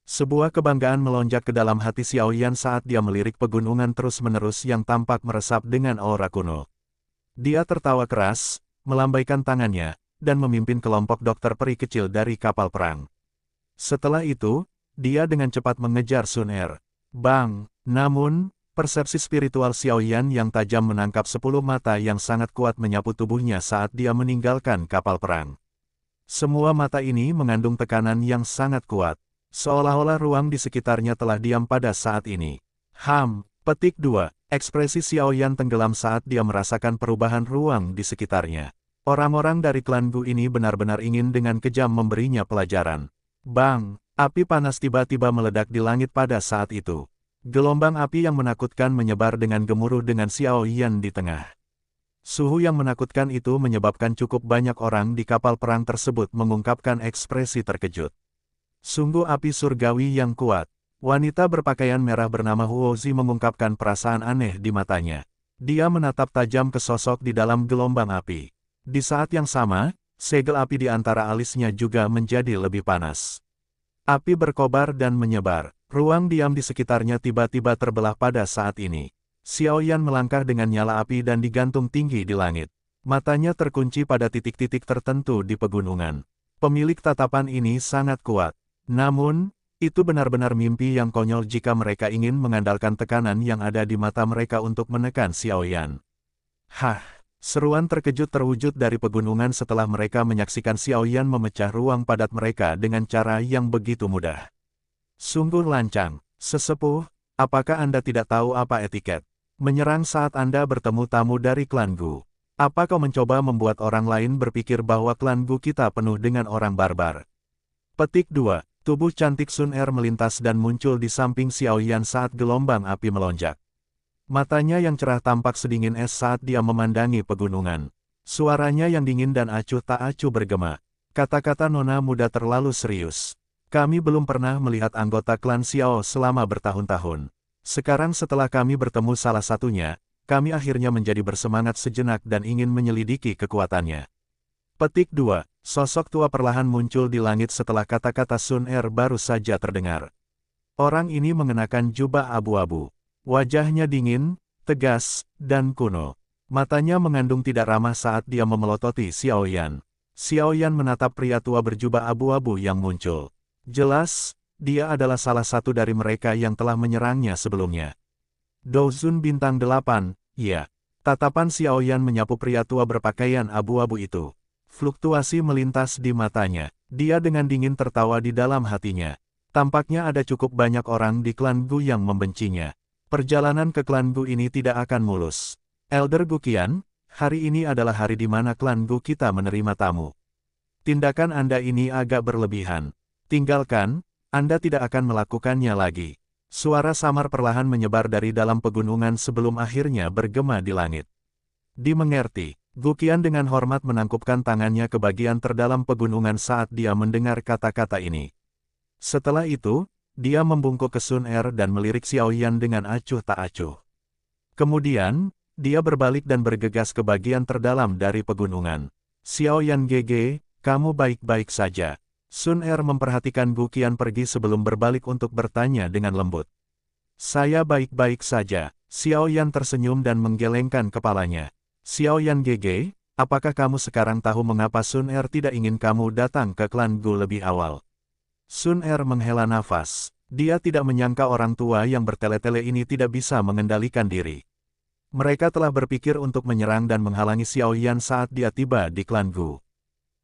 Sebuah kebanggaan melonjak ke dalam hati Xiao Yan saat dia melirik pegunungan terus-menerus yang tampak meresap dengan aura kuno. Dia tertawa keras, melambaikan tangannya, dan memimpin kelompok dokter peri kecil dari kapal perang. Setelah itu, dia dengan cepat mengejar Sun Er. Bang! Namun, persepsi spiritual Xiao Yan yang tajam menangkap 10 mata yang sangat kuat menyapu tubuhnya saat dia meninggalkan kapal perang. Semua mata ini mengandung tekanan yang sangat kuat. Seolah-olah ruang di sekitarnya telah diam pada saat ini. Petik 2. Ekspresi Xiao Yan tenggelam saat dia merasakan perubahan ruang di sekitarnya. Orang-orang dari klan Gu ini benar-benar ingin dengan kejam memberinya pelajaran. Bang! Api panas tiba-tiba meledak di langit pada saat itu. Gelombang api yang menakutkan menyebar dengan gemuruh dengan Xiao Yan di tengah. Suhu yang menakutkan itu menyebabkan cukup banyak orang di kapal perang tersebut mengungkapkan ekspresi terkejut. Sungguh api surgawi yang kuat. Wanita berpakaian merah bernama Huozi mengungkapkan perasaan aneh di matanya. Dia menatap tajam ke sosok di dalam gelombang api. Di saat yang sama, segel api di antara alisnya juga menjadi lebih panas. Api berkobar dan menyebar. Ruang diam di sekitarnya tiba-tiba terbelah pada saat ini. Xiao Yan melangkah dengan nyala api dan digantung tinggi di langit. Matanya terkunci pada titik-titik tertentu di pegunungan. Pemilik tatapan ini sangat kuat. Namun, itu benar-benar mimpi yang konyol jika mereka ingin mengandalkan tekanan yang ada di mata mereka untuk menekan Xiao Yan. Seruan terkejut terwujud dari pegunungan setelah mereka menyaksikan Xiao Yan memecah ruang padat mereka dengan cara yang begitu mudah. Sungguh lancang, sesepuh, apakah Anda tidak tahu apa etiket? Menyerang saat Anda bertemu tamu dari klan Gu. Apa kau mencoba membuat orang lain berpikir bahwa klan Gu kita penuh dengan orang barbar? Petik 2. Tubuh cantik Sun Er melintas dan muncul di samping Xiao Yan saat gelombang api melonjak. Matanya yang cerah tampak sedingin es saat dia memandangi pegunungan. Suaranya yang dingin dan acuh tak acuh bergema. Kata-kata nona muda terlalu serius. Kami belum pernah melihat anggota klan Xiao selama bertahun-tahun. Sekarang setelah kami bertemu salah satunya, kami akhirnya menjadi bersemangat sejenak dan ingin menyelidiki kekuatannya. Petik 2. Sosok tua perlahan muncul di langit setelah kata-kata Sun Er baru saja terdengar. Orang ini mengenakan jubah abu-abu. Wajahnya dingin, tegas, dan kuno. Matanya mengandung tidak ramah saat dia memelototi Xiao Yan. Xiao Yan menatap pria tua berjubah abu-abu yang muncul. Jelas, dia adalah salah satu dari mereka yang telah menyerangnya sebelumnya. Douzun Bintang 8, ya. Tatapan Xiao Yan menyapu pria tua berpakaian abu-abu itu. Fluktuasi melintas di matanya. Dia dengan dingin tertawa di dalam hatinya. Tampaknya ada cukup banyak orang di klan Gu yang membencinya. Perjalanan ke klan Gu ini tidak akan mulus. Elder Guqian, hari ini adalah hari di mana klan Gu kita menerima tamu. Tindakan Anda ini agak berlebihan. Tinggalkan, Anda tidak akan melakukannya lagi. Suara samar perlahan menyebar dari dalam pegunungan sebelum akhirnya bergema di langit. Dimengerti. Guqian dengan hormat menangkupkan tangannya ke bagian terdalam pegunungan saat dia mendengar kata-kata ini. Setelah itu, dia membungkuk ke Sun Er dan melirik Xiao Yan dengan acuh tak acuh. Kemudian, dia berbalik dan bergegas ke bagian terdalam dari pegunungan. Xiao Yan GG, kamu baik-baik saja. Sun Er memperhatikan Guqian pergi sebelum berbalik untuk bertanya dengan lembut. Saya baik-baik saja. Xiao Yan tersenyum dan menggelengkan kepalanya. Xiao Yan GG, apakah kamu sekarang tahu mengapa Sun Er tidak ingin kamu datang ke klan Gu lebih awal? Sun Er menghela nafas. Dia tidak menyangka orang tua yang bertele-tele ini tidak bisa mengendalikan diri. Mereka telah berpikir untuk menyerang dan menghalangi Xiao Yan saat dia tiba di klan Gu.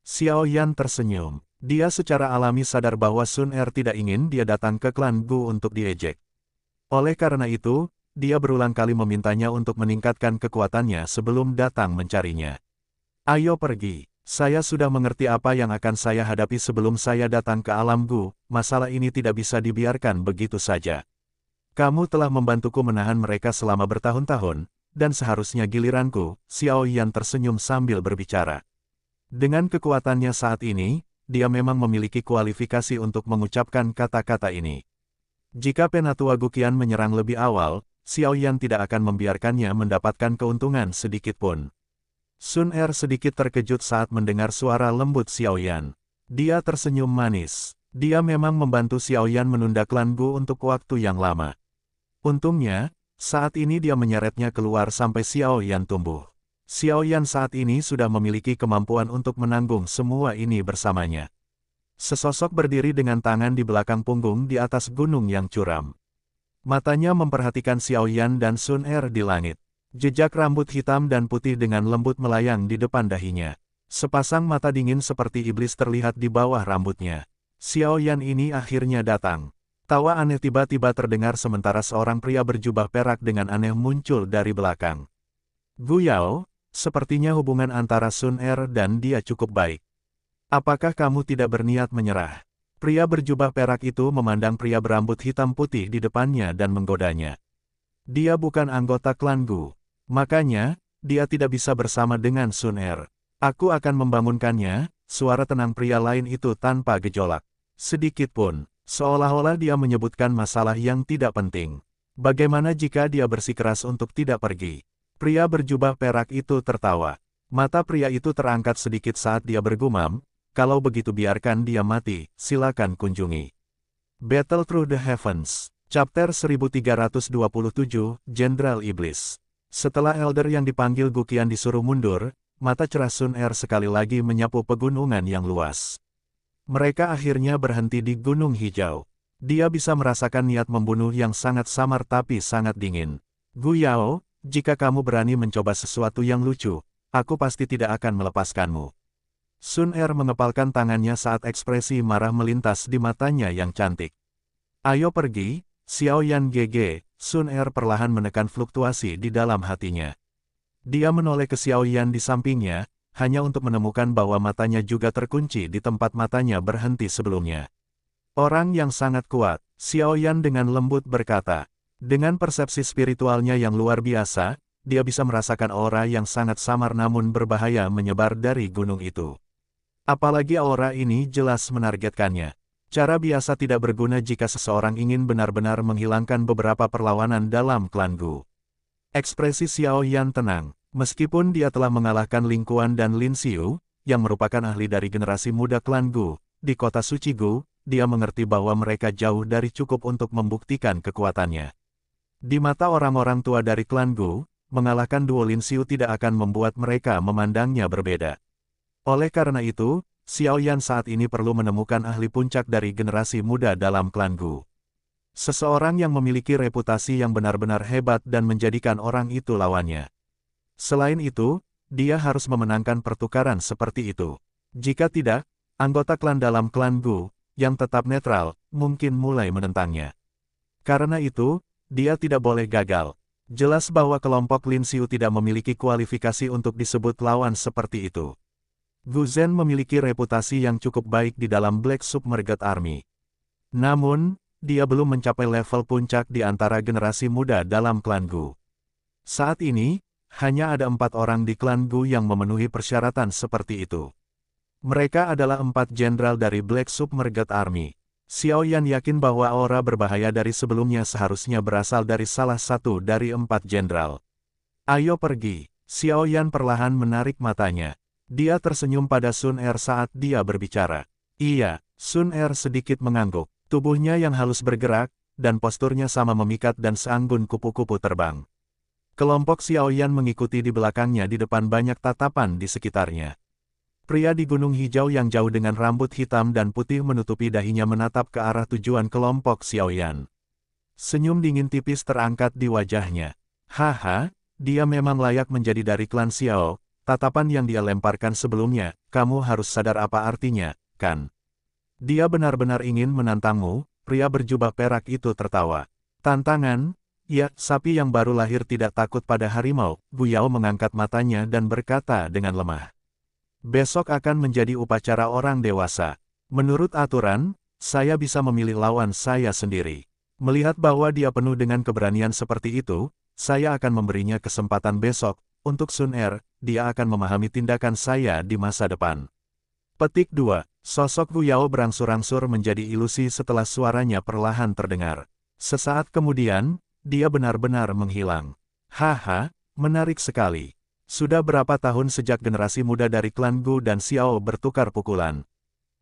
Xiao Yan tersenyum. Dia secara alami sadar bahwa Sun Er tidak ingin dia datang ke klan Gu untuk diejek. Oleh karena itu, dia berulang kali memintanya untuk meningkatkan kekuatannya sebelum datang mencarinya. Ayo pergi, saya sudah mengerti apa yang akan saya hadapi sebelum saya datang ke alam Gu, masalah ini tidak bisa dibiarkan begitu saja. Kamu telah membantuku menahan mereka selama bertahun-tahun, dan seharusnya giliranku, Xiao Yan tersenyum sambil berbicara. Dengan kekuatannya saat ini, dia memang memiliki kualifikasi untuk mengucapkan kata-kata ini. Jika Penatua Guqian menyerang lebih awal, Xiao Yan tidak akan membiarkannya mendapatkan keuntungan sedikit pun. Sun Er sedikit terkejut saat mendengar suara lembut Xiao Yan. Dia tersenyum manis. Dia memang membantu Xiao Yan menunda klan Gu untuk waktu yang lama. Untungnya, saat ini dia menyeretnya keluar sampai Xiao Yan tumbuh. Xiao Yan saat ini sudah memiliki kemampuan untuk menanggung semua ini bersamanya. Sesosok berdiri dengan tangan di belakang punggung di atas gunung yang curam. Matanya memperhatikan Xiao Yan dan Sun Er di langit. Jejak rambut hitam dan putih dengan lembut melayang di depan dahinya. Sepasang mata dingin seperti iblis terlihat di bawah rambutnya. Xiao Yan ini akhirnya datang. Tawa aneh tiba-tiba terdengar sementara seorang pria berjubah perak dengan aneh muncul dari belakang. Gu Yao, sepertinya hubungan antara Sun Er dan dia cukup baik. Apakah kamu tidak berniat menyerah? Pria berjubah perak itu memandang pria berambut hitam putih di depannya dan menggodanya. Dia bukan anggota klan Gu. Makanya, dia tidak bisa bersama dengan Sun Er. Aku akan membangunkannya, suara tenang pria lain itu tanpa gejolak. Sedikit pun, seolah-olah dia menyebutkan masalah yang tidak penting. Bagaimana jika dia bersikeras untuk tidak pergi? Pria berjubah perak itu tertawa. Mata pria itu terangkat sedikit saat dia bergumam, kalau begitu biarkan dia mati, silakan kunjungi. Battle Through the Heavens, Chapter 1327, Jenderal Iblis. Setelah elder yang dipanggil Guqian disuruh mundur, mata cerah Sun Er sekali lagi menyapu pegunungan yang luas. Mereka akhirnya berhenti di Gunung Hijau. Dia bisa merasakan niat membunuh yang sangat samar tapi sangat dingin. Gu Yao, jika kamu berani mencoba sesuatu yang lucu, aku pasti tidak akan melepaskanmu. Sun Er mengepalkan tangannya saat ekspresi marah melintas di matanya yang cantik. Ayo pergi, Xiao Yan GG. Sun Er perlahan menekan fluktuasi di dalam hatinya. Dia menoleh ke Xiao Yan di sampingnya, hanya untuk menemukan bahwa matanya juga terkunci di tempat matanya berhenti sebelumnya. Orang yang sangat kuat, Xiao Yan dengan lembut berkata. Dengan persepsi spiritualnya yang luar biasa, dia bisa merasakan aura yang sangat samar namun berbahaya menyebar dari gunung itu. Apalagi aura ini jelas menargetkannya. Cara biasa tidak berguna jika seseorang ingin benar-benar menghilangkan beberapa perlawanan dalam klan Gu. Ekspresi Xiao Yan tenang, meskipun dia telah mengalahkan Ling Quan dan Lin Xiu, yang merupakan ahli dari generasi muda klan Gu, di kota suci Gu, dia mengerti bahwa mereka jauh dari cukup untuk membuktikan kekuatannya. Di mata orang-orang tua dari klan Gu, mengalahkan duo Lin Xiu tidak akan membuat mereka memandangnya berbeda. Oleh karena itu, Xiao Yan saat ini perlu menemukan ahli puncak dari generasi muda dalam klan Gu. Seseorang yang memiliki reputasi yang benar-benar hebat dan menjadikan orang itu lawannya. Selain itu, dia harus memenangkan pertukaran seperti itu. Jika tidak, anggota klan dalam klan Gu, yang tetap netral, mungkin mulai menentangnya. Karena itu, dia tidak boleh gagal. Jelas bahwa kelompok Lin Xiu tidak memiliki kualifikasi untuk disebut lawan seperti itu. Gu Zhen memiliki reputasi yang cukup baik di dalam Black Submerged Army. Namun, dia belum mencapai level puncak di antara generasi muda dalam klan Gu. Saat ini, hanya ada 4 orang di klan Gu yang memenuhi persyaratan seperti itu. Mereka adalah 4 jenderal dari Black Submerged Army. Xiao Yan yakin bahwa aura berbahaya dari sebelumnya seharusnya berasal dari salah satu dari 4 jenderal. Ayo pergi. Xiao Yan perlahan menarik matanya. Dia tersenyum pada Sun Er saat dia berbicara. Iya, Sun Er sedikit mengangguk. Tubuhnya yang halus bergerak, dan posturnya sama memikat dan seanggun kupu-kupu terbang. Kelompok Xiao Yan mengikuti di belakangnya di depan banyak tatapan di sekitarnya. Pria di Gunung Hijau yang jauh dengan rambut hitam dan putih menutupi dahinya menatap ke arah tujuan kelompok Xiao Yan. Senyum dingin tipis terangkat di wajahnya. Haha, dia memang layak menjadi dari klan Xiao. Tatapan yang dia lemparkan sebelumnya, kamu harus sadar apa artinya, kan? Dia benar-benar ingin menantangmu, pria berjubah perak itu tertawa. Tantangan? Ya, sapi yang baru lahir tidak takut pada harimau. Gu Yao mengangkat matanya dan berkata dengan lemah. Besok akan menjadi upacara orang dewasa. Menurut aturan, saya bisa memilih lawan saya sendiri. Melihat bahwa dia penuh dengan keberanian seperti itu, saya akan memberinya kesempatan besok. untuk Sun Er, dia akan memahami tindakan saya di masa depan. Petik 2. Sosok Gu Yao berangsur-angsur menjadi ilusi setelah suaranya perlahan terdengar. Sesaat kemudian, dia benar-benar menghilang. Haha, menarik sekali. Sudah berapa tahun sejak generasi muda dari klan Gu dan Xiao bertukar pukulan.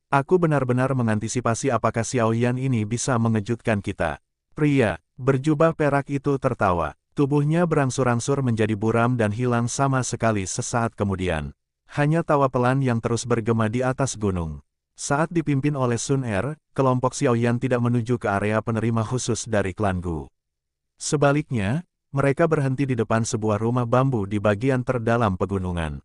Aku benar-benar mengantisipasi apakah Xiao Yan ini bisa mengejutkan kita. Pria berjubah perak itu tertawa. Tubuhnya berangsur-angsur menjadi buram dan hilang sama sekali sesaat kemudian. Hanya tawa pelan yang terus bergema di atas gunung. Saat dipimpin oleh Sun Er, kelompok Xiao Yan tidak menuju ke area penerima khusus dari klan Gu. Sebaliknya, mereka berhenti di depan sebuah rumah bambu di bagian terdalam pegunungan.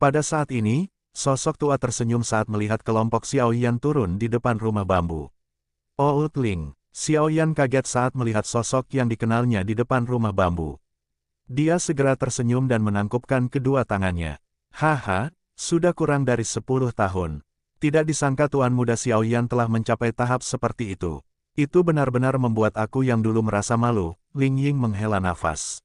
Pada saat ini, sosok tua tersenyum saat melihat kelompok Xiao Yan turun di depan rumah bambu. Old Ling. Xiao Yan kaget saat melihat sosok yang dikenalnya di depan rumah bambu. Dia segera tersenyum dan menangkupkan kedua tangannya. Haha, sudah kurang dari 10 tahun. Tidak disangka Tuan Muda Xiao Yan telah mencapai tahap seperti itu. Itu benar-benar membuat aku yang dulu merasa malu. Ling Ying menghela nafas.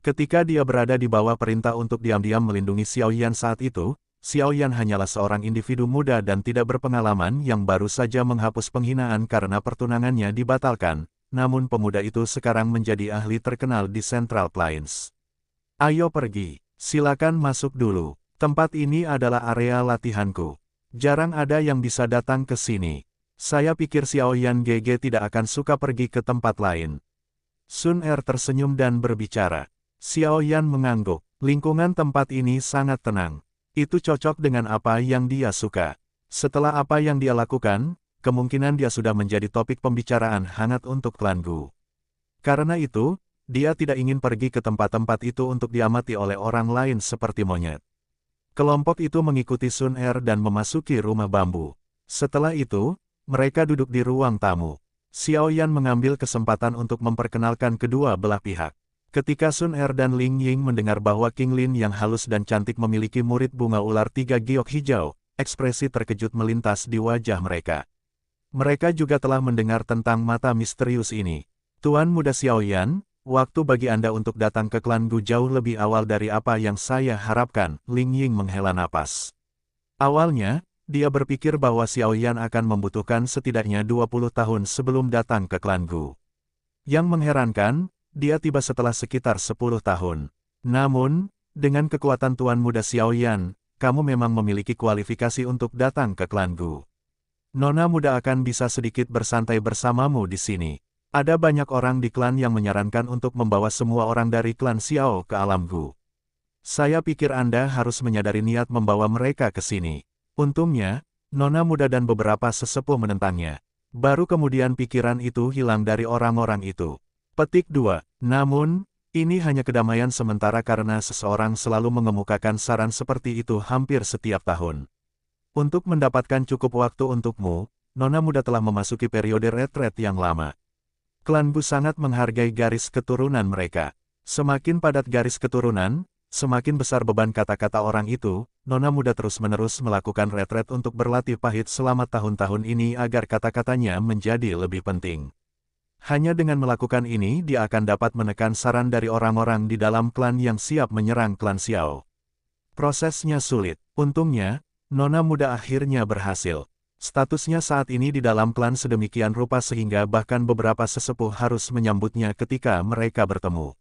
Ketika dia berada di bawah perintah untuk diam-diam melindungi Xiao Yan saat itu, Xiao Yan hanyalah seorang individu muda dan tidak berpengalaman yang baru saja menghapus penghinaan karena pertunangannya dibatalkan, namun pemuda itu sekarang menjadi ahli terkenal di Central Plains. Ayo pergi, silakan masuk dulu. Tempat ini adalah area latihanku. Jarang ada yang bisa datang ke sini. Saya pikir Xiao Yan GG tidak akan suka pergi ke tempat lain. Sun Er tersenyum dan berbicara. Xiao Yan mengangguk. Lingkungan tempat ini sangat tenang. Itu cocok dengan apa yang dia suka. Setelah apa yang dia lakukan, kemungkinan dia sudah menjadi topik pembicaraan hangat untuk klan Gu. Karena itu, dia tidak ingin pergi ke tempat-tempat itu untuk diamati oleh orang lain seperti monyet. Kelompok itu mengikuti Sun Er dan memasuki rumah bambu. Setelah itu, mereka duduk di ruang tamu. Xiao Yan mengambil kesempatan untuk memperkenalkan kedua belah pihak. Ketika Sun Er dan Ling Ying mendengar bahwa King Lin yang halus dan cantik memiliki murid bunga ular 3 giok hijau, ekspresi terkejut melintas di wajah mereka. Mereka juga telah mendengar tentang mata misterius ini. Tuan Muda Xiao Yan, waktu bagi Anda untuk datang ke klan Gu jauh lebih awal dari apa yang saya harapkan, Ling Ying menghela napas. Awalnya, dia berpikir bahwa Xiao Yan akan membutuhkan setidaknya 20 tahun sebelum datang ke klan Gu. Yang mengherankan, dia tiba setelah sekitar 10 tahun. Namun, dengan kekuatan Tuan Muda Xiao Yan, kamu memang memiliki kualifikasi untuk datang ke klan Gu. Nona muda akan bisa sedikit bersantai bersamamu di sini. Ada banyak orang di klan yang menyarankan untuk membawa semua orang dari klan Xiao ke alam Gu. Saya pikir Anda harus menyadari niat membawa mereka ke sini. Untungnya, Nona muda dan beberapa sesepuh menentangnya. Baru kemudian pikiran itu hilang dari orang-orang itu. Petik 2. Namun, ini hanya kedamaian sementara karena seseorang selalu mengemukakan saran seperti itu hampir setiap tahun. Untuk mendapatkan cukup waktu untukmu, Nona muda telah memasuki periode retret yang lama. Klan Gu sangat menghargai garis keturunan mereka. Semakin padat garis keturunan, semakin besar beban kata-kata orang itu. Nona muda terus-menerus melakukan retret untuk berlatih pahit selama tahun-tahun ini agar kata-katanya menjadi lebih penting. Hanya dengan melakukan ini dia akan dapat menekan saran dari orang-orang di dalam klan yang siap menyerang klan Xiao. Prosesnya sulit. Untungnya, Nona muda akhirnya berhasil. Statusnya saat ini di dalam klan sedemikian rupa sehingga bahkan beberapa sesepuh harus menyambutnya ketika mereka bertemu.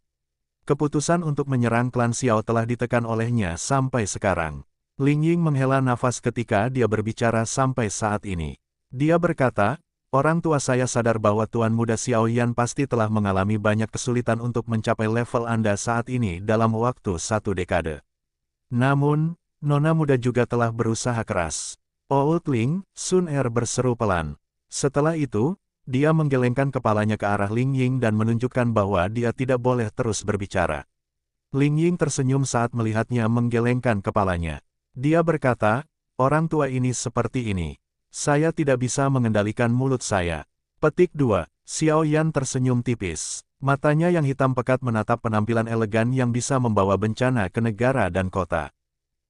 Keputusan untuk menyerang klan Xiao telah ditekan olehnya sampai sekarang. Ling Ying menghela nafas ketika dia berbicara sampai saat ini. Dia berkata, orang tua saya sadar bahwa Tuan Muda Xiao Yan pasti telah mengalami banyak kesulitan untuk mencapai level Anda saat ini dalam waktu 1 dekade. Namun, Nona muda juga telah berusaha keras. Old Ling, Sun Er berseru pelan. Setelah itu, dia menggelengkan kepalanya ke arah Ling Ying dan menunjukkan bahwa dia tidak boleh terus berbicara. Ling Ying tersenyum saat melihatnya menggelengkan kepalanya. Dia berkata, orang tua ini seperti ini. Saya tidak bisa mengendalikan mulut saya. Petik 2. Xiao Yan tersenyum tipis. Matanya yang hitam pekat menatap penampilan elegan yang bisa membawa bencana ke negara dan kota.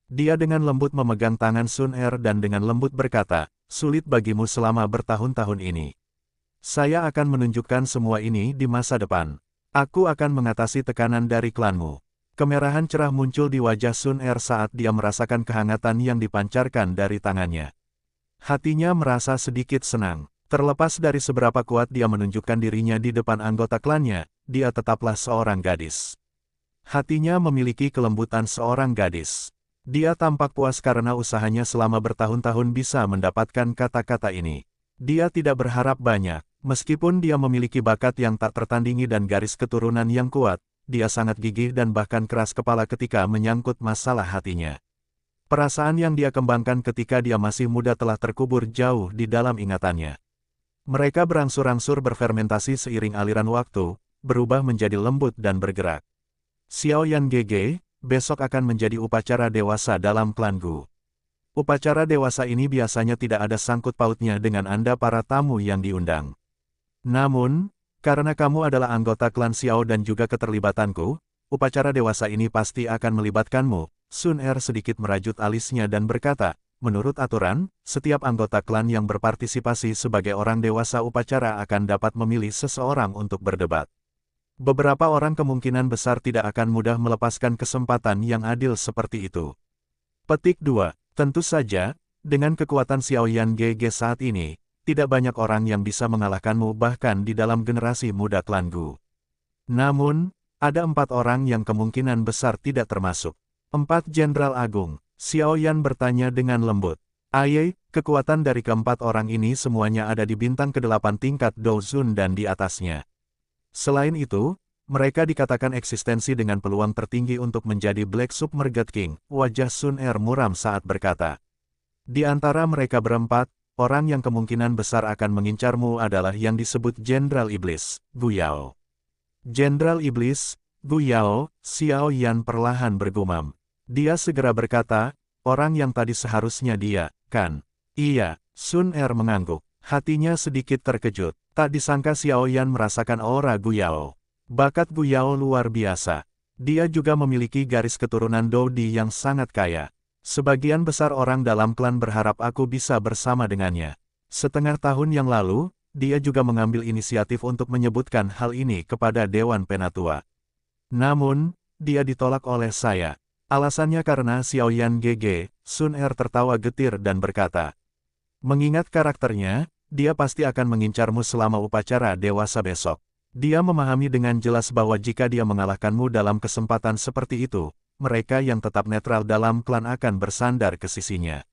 Dia dengan lembut memegang tangan Sun Er dan dengan lembut berkata, sulit bagimu selama bertahun-tahun ini. Saya akan menunjukkan semua ini di masa depan. Aku akan mengatasi tekanan dari klanmu. Kemerahan cerah muncul di wajah Sun Er saat dia merasakan kehangatan yang dipancarkan dari tangannya. Hatinya merasa sedikit senang. Terlepas dari seberapa kuat dia menunjukkan dirinya di depan anggota klannya, dia tetaplah seorang gadis. Hatinya memiliki kelembutan seorang gadis. Dia tampak puas karena usahanya selama bertahun-tahun bisa mendapatkan kata-kata ini. Dia tidak berharap banyak, meskipun dia memiliki bakat yang tak tertandingi dan garis keturunan yang kuat, dia sangat gigih dan bahkan keras kepala ketika menyangkut masalah hatinya. Perasaan yang dia kembangkan ketika dia masih muda telah terkubur jauh di dalam ingatannya. Mereka berangsur-angsur berfermentasi seiring aliran waktu, berubah menjadi lembut dan bergerak. Xiao Yan GG, besok akan menjadi upacara dewasa dalam klanku. Upacara dewasa ini biasanya tidak ada sangkut pautnya dengan Anda para tamu yang diundang. Namun, karena kamu adalah anggota klan Xiao dan juga keterlibatanku, upacara dewasa ini pasti akan melibatkanmu. Sun Er sedikit merajut alisnya dan berkata, menurut aturan, setiap anggota klan yang berpartisipasi sebagai orang dewasa upacara akan dapat memilih seseorang untuk berdebat. Beberapa orang kemungkinan besar tidak akan mudah melepaskan kesempatan yang adil seperti itu. Petik 2. Tentu saja, dengan kekuatan Xiao Yan GG saat ini, tidak banyak orang yang bisa mengalahkanmu bahkan di dalam generasi muda klanku. Namun, ada 4 orang yang kemungkinan besar tidak termasuk. 4 Jenderal Agung, Xiao Yan bertanya dengan lembut. Aye, kekuatan dari keempat orang ini semuanya ada di bintang ke-8 tingkat Douzun dan di atasnya. Selain itu, mereka dikatakan eksistensi dengan peluang tertinggi untuk menjadi Black Submerged King. Wajah Sun Er muram saat berkata. Di antara mereka berempat, orang yang kemungkinan besar akan mengincarmu adalah yang disebut Jenderal Iblis, Gu Yao. Jenderal Iblis, Gu Yao, Xiao Yan perlahan bergumam. Dia segera berkata, orang yang tadi seharusnya dia, kan? Iya, Sun Er mengangguk. Hatinya sedikit terkejut. Tak disangka Xiao Yan merasakan aura Gu Yao. Bakat Gu Yao luar biasa. Dia juga memiliki garis keturunan Doudi yang sangat kaya. Sebagian besar orang dalam klan berharap aku bisa bersama dengannya. Setengah tahun yang lalu, dia juga mengambil inisiatif untuk menyebutkan hal ini kepada Dewan Penatua. Namun, dia ditolak oleh saya. Alasannya karena Xiao Yan GG, Sun Er tertawa getir dan berkata, mengingat karakternya, dia pasti akan mengincarmu selama upacara dewasa besok. Dia memahami dengan jelas bahwa jika dia mengalahkanmu dalam kesempatan seperti itu, mereka yang tetap netral dalam klan akan bersandar ke sisinya.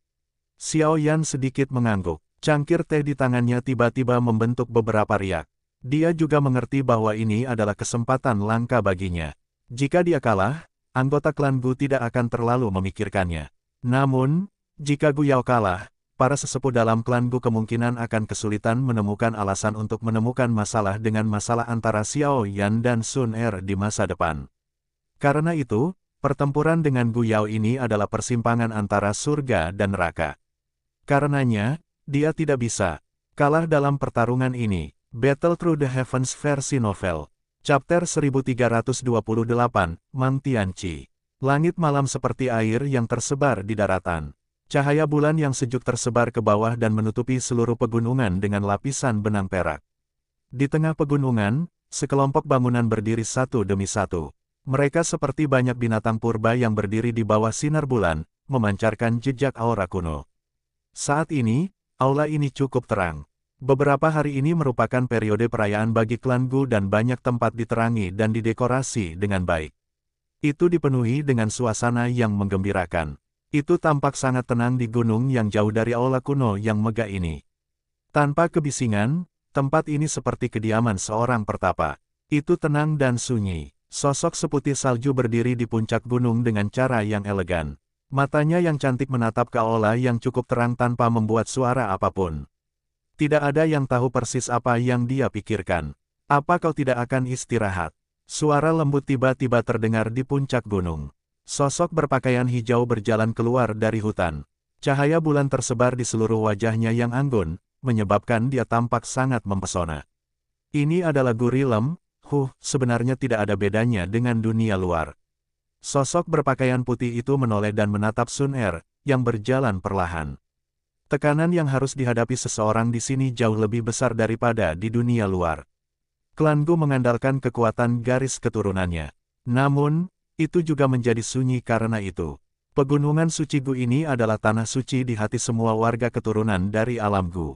Xiao Yan sedikit mengangguk. Cangkir teh di tangannya tiba-tiba membentuk beberapa riak. Dia juga mengerti bahwa ini adalah kesempatan langka baginya. Jika dia kalah, anggota klan Gu tidak akan terlalu memikirkannya. Namun, jika Gu Yao kalah, para sesepuh dalam klan Gu kemungkinan akan kesulitan menemukan alasan untuk menemukan masalah dengan masalah antara Xiao Yan dan Sun Er di masa depan. Karena itu, pertempuran dengan Gu Yao ini adalah persimpangan antara surga dan neraka. Karenanya, dia tidak bisa kalah dalam pertarungan ini. Battle Through the Heavens versi novel. Chapter 1328, Mantianchi. Langit malam seperti air yang tersebar di daratan. Cahaya bulan yang sejuk tersebar ke bawah dan menutupi seluruh pegunungan dengan lapisan benang perak. Di tengah pegunungan, sekelompok bangunan berdiri satu demi satu. Mereka seperti banyak binatang purba yang berdiri di bawah sinar bulan, memancarkan jejak aura kuno. Saat ini, aula ini cukup terang. Beberapa hari ini merupakan periode perayaan bagi klan Gu dan banyak tempat diterangi dan didekorasi dengan baik. Itu dipenuhi dengan suasana yang menggembirakan. Itu tampak sangat tenang di gunung yang jauh dari aula kuno yang megah ini. Tanpa kebisingan, tempat ini seperti kediaman seorang pertapa. Itu tenang dan sunyi. Sosok seputih salju berdiri di puncak gunung dengan cara yang elegan. Matanya yang cantik menatap ke aula yang cukup terang tanpa membuat suara apapun. Tidak ada yang tahu persis apa yang dia pikirkan. Apa kau tidak akan istirahat? Suara lembut tiba-tiba terdengar di puncak gunung. Sosok berpakaian hijau berjalan keluar dari hutan. Cahaya bulan tersebar di seluruh wajahnya yang anggun, menyebabkan dia tampak sangat mempesona. Ini adalah Gurilem, sebenarnya tidak ada bedanya dengan dunia luar. Sosok berpakaian putih itu menoleh dan menatap Sun Er, yang berjalan perlahan. Tekanan yang harus dihadapi seseorang di sini jauh lebih besar daripada di dunia luar. Klan Gu mengandalkan kekuatan garis keturunannya. Namun, Itu juga menjadi sunyi karena itu. Pegunungan Suci Gu ini adalah tanah suci di hati semua warga keturunan dari alam Gu.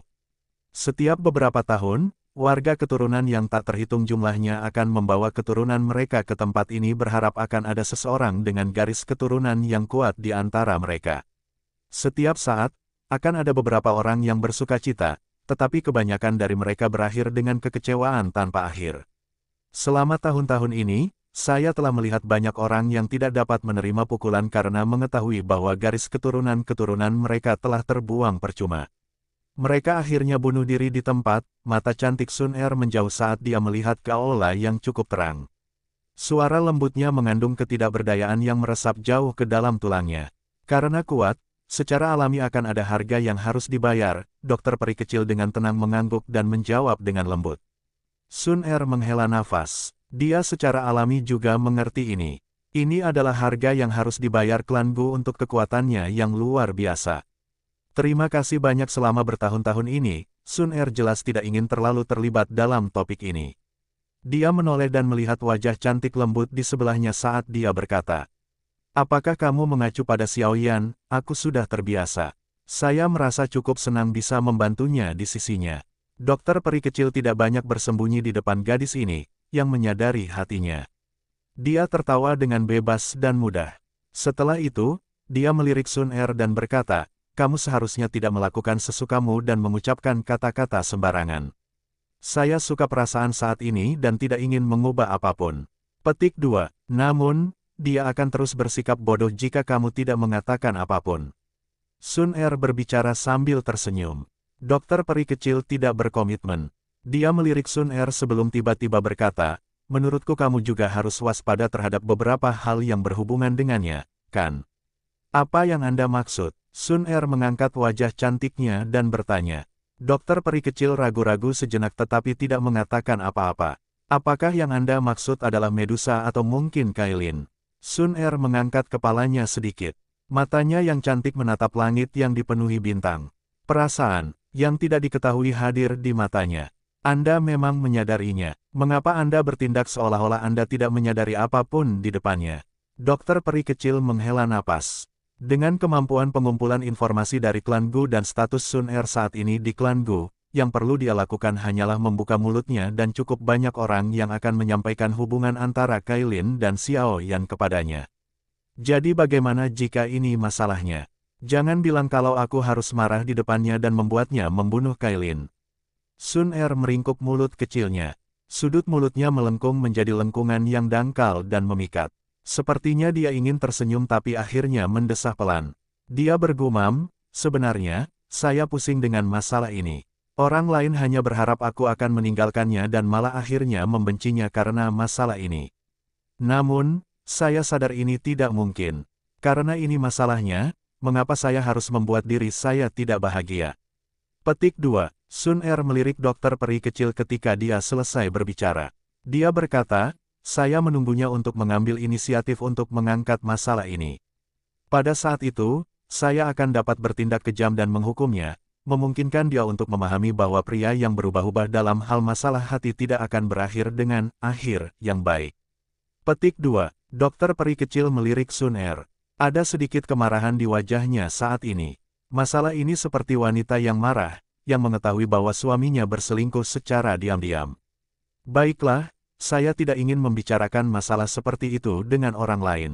Setiap beberapa tahun, warga keturunan yang tak terhitung jumlahnya akan membawa keturunan mereka ke tempat ini berharap akan ada seseorang dengan garis keturunan yang kuat di antara mereka. Setiap saat, akan ada beberapa orang yang bersukacita, tetapi kebanyakan dari mereka berakhir dengan kekecewaan tanpa akhir. Selama tahun-tahun ini, saya telah melihat banyak orang yang tidak dapat menerima pukulan karena mengetahui bahwa garis keturunan-keturunan mereka telah terbuang percuma. Mereka akhirnya bunuh diri di tempat. Mata cantik Sun Er menjauh saat dia melihat ke aula yang cukup terang. Suara lembutnya mengandung ketidakberdayaan yang meresap jauh ke dalam tulangnya. Karena kuat, secara alami akan ada harga yang harus dibayar, dokter peri kecil dengan tenang mengangguk dan menjawab dengan lembut. Sun Er menghela nafas. Dia secara alami juga mengerti ini. Ini adalah harga yang harus dibayar klan Gu untuk kekuatannya yang luar biasa. Terima kasih banyak selama bertahun-tahun ini, Sun Er jelas tidak ingin terlalu terlibat dalam topik ini. Dia menoleh dan melihat wajah cantik lembut di sebelahnya saat dia berkata, "Apakah kamu mengacu pada Xiao Yan? Aku sudah terbiasa. Saya merasa cukup senang bisa membantunya di sisinya." Dokter peri kecil tidak banyak bersembunyi di depan gadis ini, yang menyadari hatinya. Dia tertawa dengan bebas dan mudah. Setelah itu, dia melirik Sun Er dan berkata, "Kamu seharusnya tidak melakukan sesukamu dan mengucapkan kata-kata sembarangan. Saya suka perasaan saat ini dan tidak ingin mengubah apapun." Petik 2. Namun, dia akan terus bersikap bodoh jika kamu tidak mengatakan apapun. Sun Er berbicara sambil tersenyum. Dokter peri kecil tidak berkomitmen. Dia melirik Sun Er sebelum tiba-tiba berkata, "Menurutku kamu juga harus waspada terhadap beberapa hal yang berhubungan dengannya, kan? Apa yang Anda maksud?" Sun Er mengangkat wajah cantiknya dan bertanya. Dokter peri kecil ragu-ragu sejenak tetapi tidak mengatakan apa-apa. "Apakah yang Anda maksud adalah Medusa atau mungkin Kailin?" Sun Er mengangkat kepalanya sedikit. Matanya yang cantik menatap langit yang dipenuhi bintang. Perasaan yang tidak diketahui hadir di matanya. "Anda memang menyadarinya. Mengapa Anda bertindak seolah-olah Anda tidak menyadari apapun di depannya?" Dokter peri kecil menghela napas. Dengan kemampuan pengumpulan informasi dari klan Gu dan status Sun Er saat ini di klan Gu, yang perlu dia lakukan hanyalah membuka mulutnya dan cukup banyak orang yang akan menyampaikan hubungan antara Kailin dan Xiao Yan kepadanya. Jadi bagaimana jika ini masalahnya? Jangan bilang kalau aku harus marah di depannya dan membuatnya membunuh Kailin. Sun Er meringkuk mulut kecilnya. Sudut mulutnya melengkung menjadi lengkungan yang dangkal dan memikat. Sepertinya dia ingin tersenyum tapi akhirnya mendesah pelan. Dia bergumam, "Sebenarnya, saya pusing dengan masalah ini. Orang lain hanya berharap aku akan meninggalkannya dan malah akhirnya membencinya karena masalah ini. Namun, saya sadar ini tidak mungkin. Karena ini masalahnya, mengapa saya harus membuat diri saya tidak bahagia?" Petik 2. Sun Er melirik dokter peri kecil ketika dia selesai berbicara. Dia berkata, "Saya menunggunya untuk mengambil inisiatif untuk mengangkat masalah ini. Pada saat itu, saya akan dapat bertindak kejam dan menghukumnya, memungkinkan dia untuk memahami bahwa pria yang berubah-ubah dalam hal masalah hati tidak akan berakhir dengan akhir yang baik." Petik 2. Dokter peri kecil melirik Sun Er. Ada sedikit kemarahan di wajahnya saat ini. Masalah ini seperti wanita yang marah, yang mengetahui bahwa suaminya berselingkuh secara diam-diam. "Baiklah, saya tidak ingin membicarakan masalah seperti itu dengan orang lain.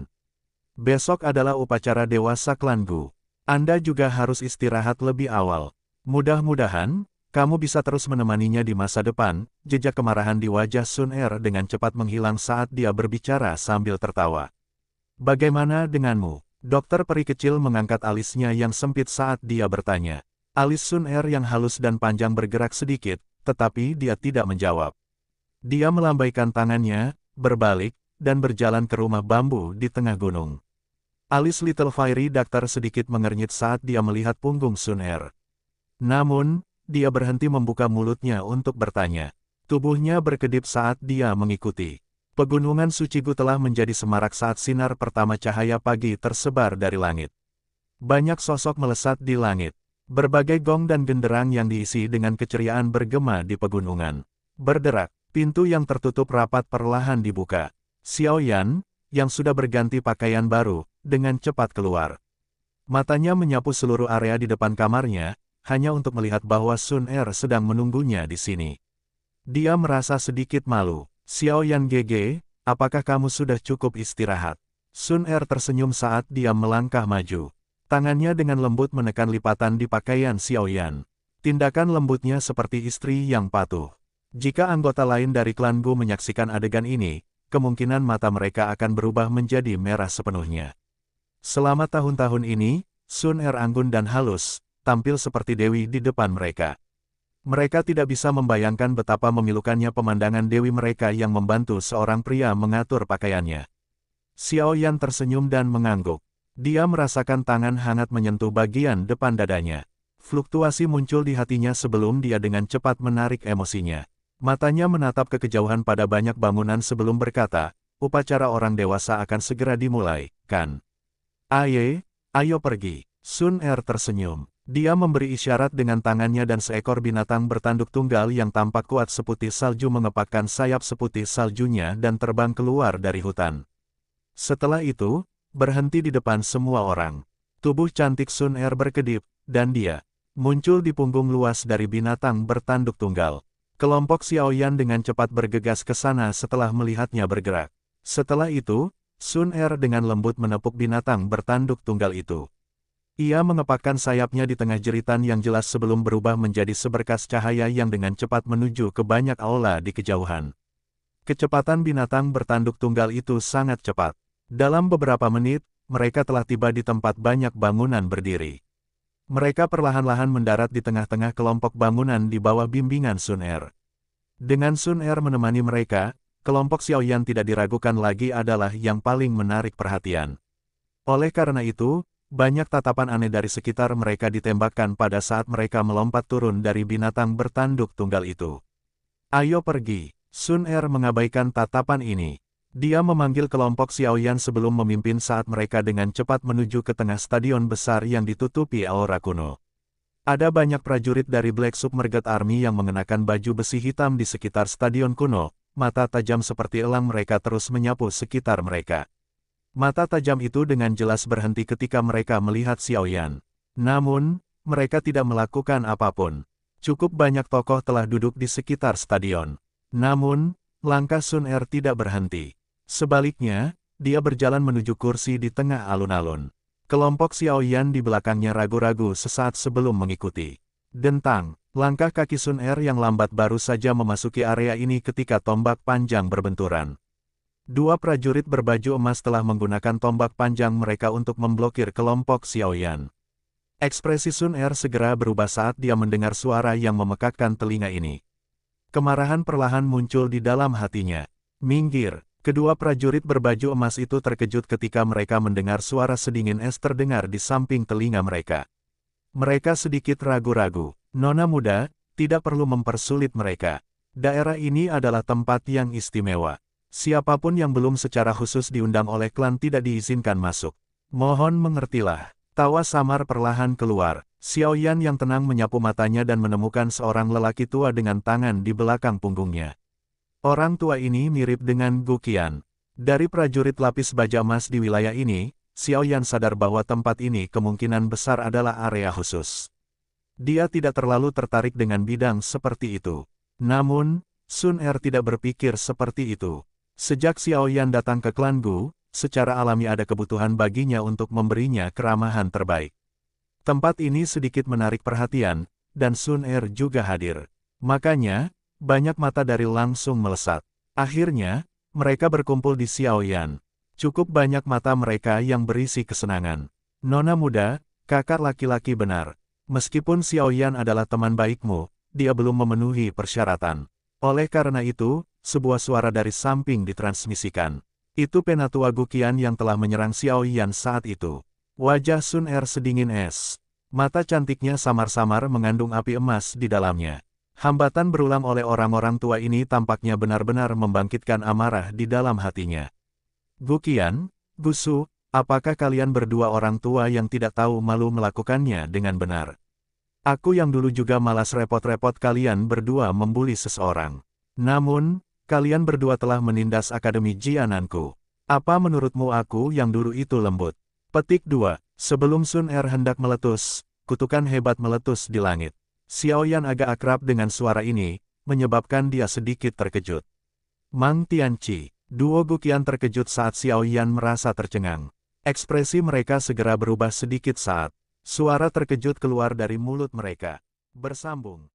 Besok adalah upacara dewasa klan Gu. Anda juga harus istirahat lebih awal. Mudah-mudahan, kamu bisa terus menemaninya di masa depan." Jejak kemarahan di wajah Sun Er dengan cepat menghilang saat dia berbicara sambil tertawa. "Bagaimana denganmu?" Dokter peri kecil mengangkat alisnya yang sempit saat dia bertanya. Alis Sun Er yang halus dan panjang bergerak sedikit, tetapi dia tidak menjawab. Dia melambaikan tangannya, berbalik, dan berjalan ke rumah bambu di tengah gunung. Alis Little Fairy Doctor sedikit mengernyit saat dia melihat punggung Sun Er. Namun, dia berhenti membuka mulutnya untuk bertanya. Tubuhnya berkedip saat dia mengikuti. Pegunungan Suci Gu telah menjadi semarak saat sinar pertama cahaya pagi tersebar dari langit. Banyak sosok melesat di langit. Berbagai gong dan genderang yang diisi dengan keceriaan bergema di pegunungan. Berderak. Pintu yang tertutup rapat perlahan dibuka. Xiao Yan, yang sudah berganti pakaian baru, dengan cepat keluar. Matanya menyapu seluruh area di depan kamarnya, hanya untuk melihat bahwa Sun Er sedang menunggunya di sini. Dia merasa sedikit malu. Xiaoyan Gege, apakah kamu sudah cukup istirahat? Sun Er tersenyum saat dia melangkah maju. Tangannya dengan lembut menekan lipatan di pakaian Xiaoyan. Tindakan lembutnya seperti istri yang patuh. Jika anggota lain dari klan Gu menyaksikan adegan ini, kemungkinan mata mereka akan berubah menjadi merah sepenuhnya. Selama tahun-tahun ini, Sun Er anggun dan halus, tampil seperti dewi di depan mereka. Mereka tidak bisa membayangkan betapa memilukannya pemandangan dewi mereka yang membantu seorang pria mengatur pakaiannya. Xiaoyan tersenyum dan mengangguk. Dia merasakan tangan hangat menyentuh bagian depan dadanya. Fluktuasi muncul di hatinya sebelum dia dengan cepat menarik emosinya. Matanya menatap ke kejauhan pada banyak bangunan sebelum berkata, upacara orang dewasa akan segera dimulai, kan? Ayo pergi. Sun Er tersenyum. Dia memberi isyarat dengan tangannya dan seekor binatang bertanduk tunggal yang tampak kuat seputih salju mengepakkan sayap seputih saljunya dan terbang keluar dari hutan. Setelah itu, berhenti di depan semua orang. Tubuh cantik Sun Er berkedip, dan dia muncul di punggung luas dari binatang bertanduk tunggal. Kelompok Xiaoyan dengan cepat bergegas ke sana setelah melihatnya bergerak. Setelah itu, Sun Er dengan lembut menepuk binatang bertanduk tunggal itu. Ia mengepakkan sayapnya di tengah jeritan yang jelas sebelum berubah menjadi seberkas cahaya yang dengan cepat menuju ke banyak aula di kejauhan. Kecepatan binatang bertanduk tunggal itu sangat cepat. Dalam beberapa menit, mereka telah tiba di tempat banyak bangunan berdiri. Mereka perlahan-lahan mendarat di tengah-tengah kelompok bangunan di bawah bimbingan Sun Er. Dengan Sun Er menemani mereka, kelompok Xiaoyan tidak diragukan lagi adalah yang paling menarik perhatian. Oleh karena itu, banyak tatapan aneh dari sekitar mereka ditembakkan pada saat mereka melompat turun dari binatang bertanduk tunggal itu. Ayo pergi. Sun Er mengabaikan tatapan ini. Dia memanggil kelompok Xiaoyan sebelum memimpin saat mereka dengan cepat menuju ke tengah stadion besar yang ditutupi aura kuno. Ada banyak prajurit dari Black Submerged Army yang mengenakan baju besi hitam di sekitar stadion kuno, mata tajam seperti elang mereka terus menyapu sekitar mereka. Mata tajam itu dengan jelas berhenti ketika mereka melihat Xiaoyan. Namun, mereka tidak melakukan apapun. Cukup banyak tokoh telah duduk di sekitar stadion. Namun, langkah Sun Er tidak berhenti. Sebaliknya, dia berjalan menuju kursi di tengah alun-alun. Kelompok Xiaoyan di belakangnya ragu-ragu sesaat sebelum mengikuti. Dentang, langkah kaki Sun Er yang lambat baru saja memasuki area ini ketika tombak panjang berbenturan. Dua prajurit berbaju emas telah menggunakan tombak panjang mereka untuk memblokir kelompok Xiaoyan. Ekspresi Sun Er segera berubah saat dia mendengar suara yang memekakkan telinga ini. Kemarahan perlahan muncul di dalam hatinya. Minggir, kedua prajurit berbaju emas itu terkejut ketika mereka mendengar suara sedingin es terdengar di samping telinga mereka. Mereka sedikit ragu-ragu. Nona muda, tidak perlu mempersulit mereka. Daerah ini adalah tempat yang istimewa. Siapapun yang belum secara khusus diundang oleh klan tidak diizinkan masuk. Mohon mengertilah. Tawa samar perlahan keluar. Xiaoyan yang tenang menyapu matanya dan menemukan seorang lelaki tua dengan tangan di belakang punggungnya. Orang tua ini mirip dengan Gu Qian. Dari prajurit lapis baja emas di wilayah ini, Xiaoyan sadar bahwa tempat ini kemungkinan besar adalah area khusus. Dia tidak terlalu tertarik dengan bidang seperti itu. Namun, Sun Er tidak berpikir seperti itu. Sejak Xiaoyan datang ke klan Gu, secara alami ada kebutuhan baginya untuk memberinya keramahan terbaik. Tempat ini sedikit menarik perhatian, dan Sun Er juga hadir. Makanya, banyak mata dari langsung melesat. Akhirnya, mereka berkumpul di Xiaoyan. Cukup banyak mata mereka yang berisi kesenangan. Nona muda, kakak laki-laki benar. Meskipun Xiaoyan adalah teman baikmu, dia belum memenuhi persyaratan. Oleh karena itu, sebuah suara dari samping ditransmisikan. Itu Penatua Gu Qian yang telah menyerang Xiaoyan saat itu. Wajah Sun Er sedingin es. Mata cantiknya samar-samar mengandung api emas di dalamnya. Hambatan berulang oleh orang-orang tua ini tampaknya benar-benar membangkitkan amarah di dalam hatinya. Gu Qian, Gu Su, apakah kalian berdua orang tua yang tidak tahu malu melakukannya dengan benar? Aku yang dulu juga malas repot-repot kalian berdua membuli seseorang. Namun, kalian berdua telah menindas Akademi Jiananku. Apa menurutmu aku yang dulu itu lembut? Petik 2. Sebelum Sun Er hendak meletus, kutukan hebat meletus di langit. Xiao Yan agak akrab dengan suara ini, menyebabkan dia sedikit terkejut. Mang Tianqi, duo Guqian terkejut saat Xiao Yan merasa tercengang. Ekspresi mereka segera berubah sedikit saat suara terkejut keluar dari mulut mereka. Bersambung.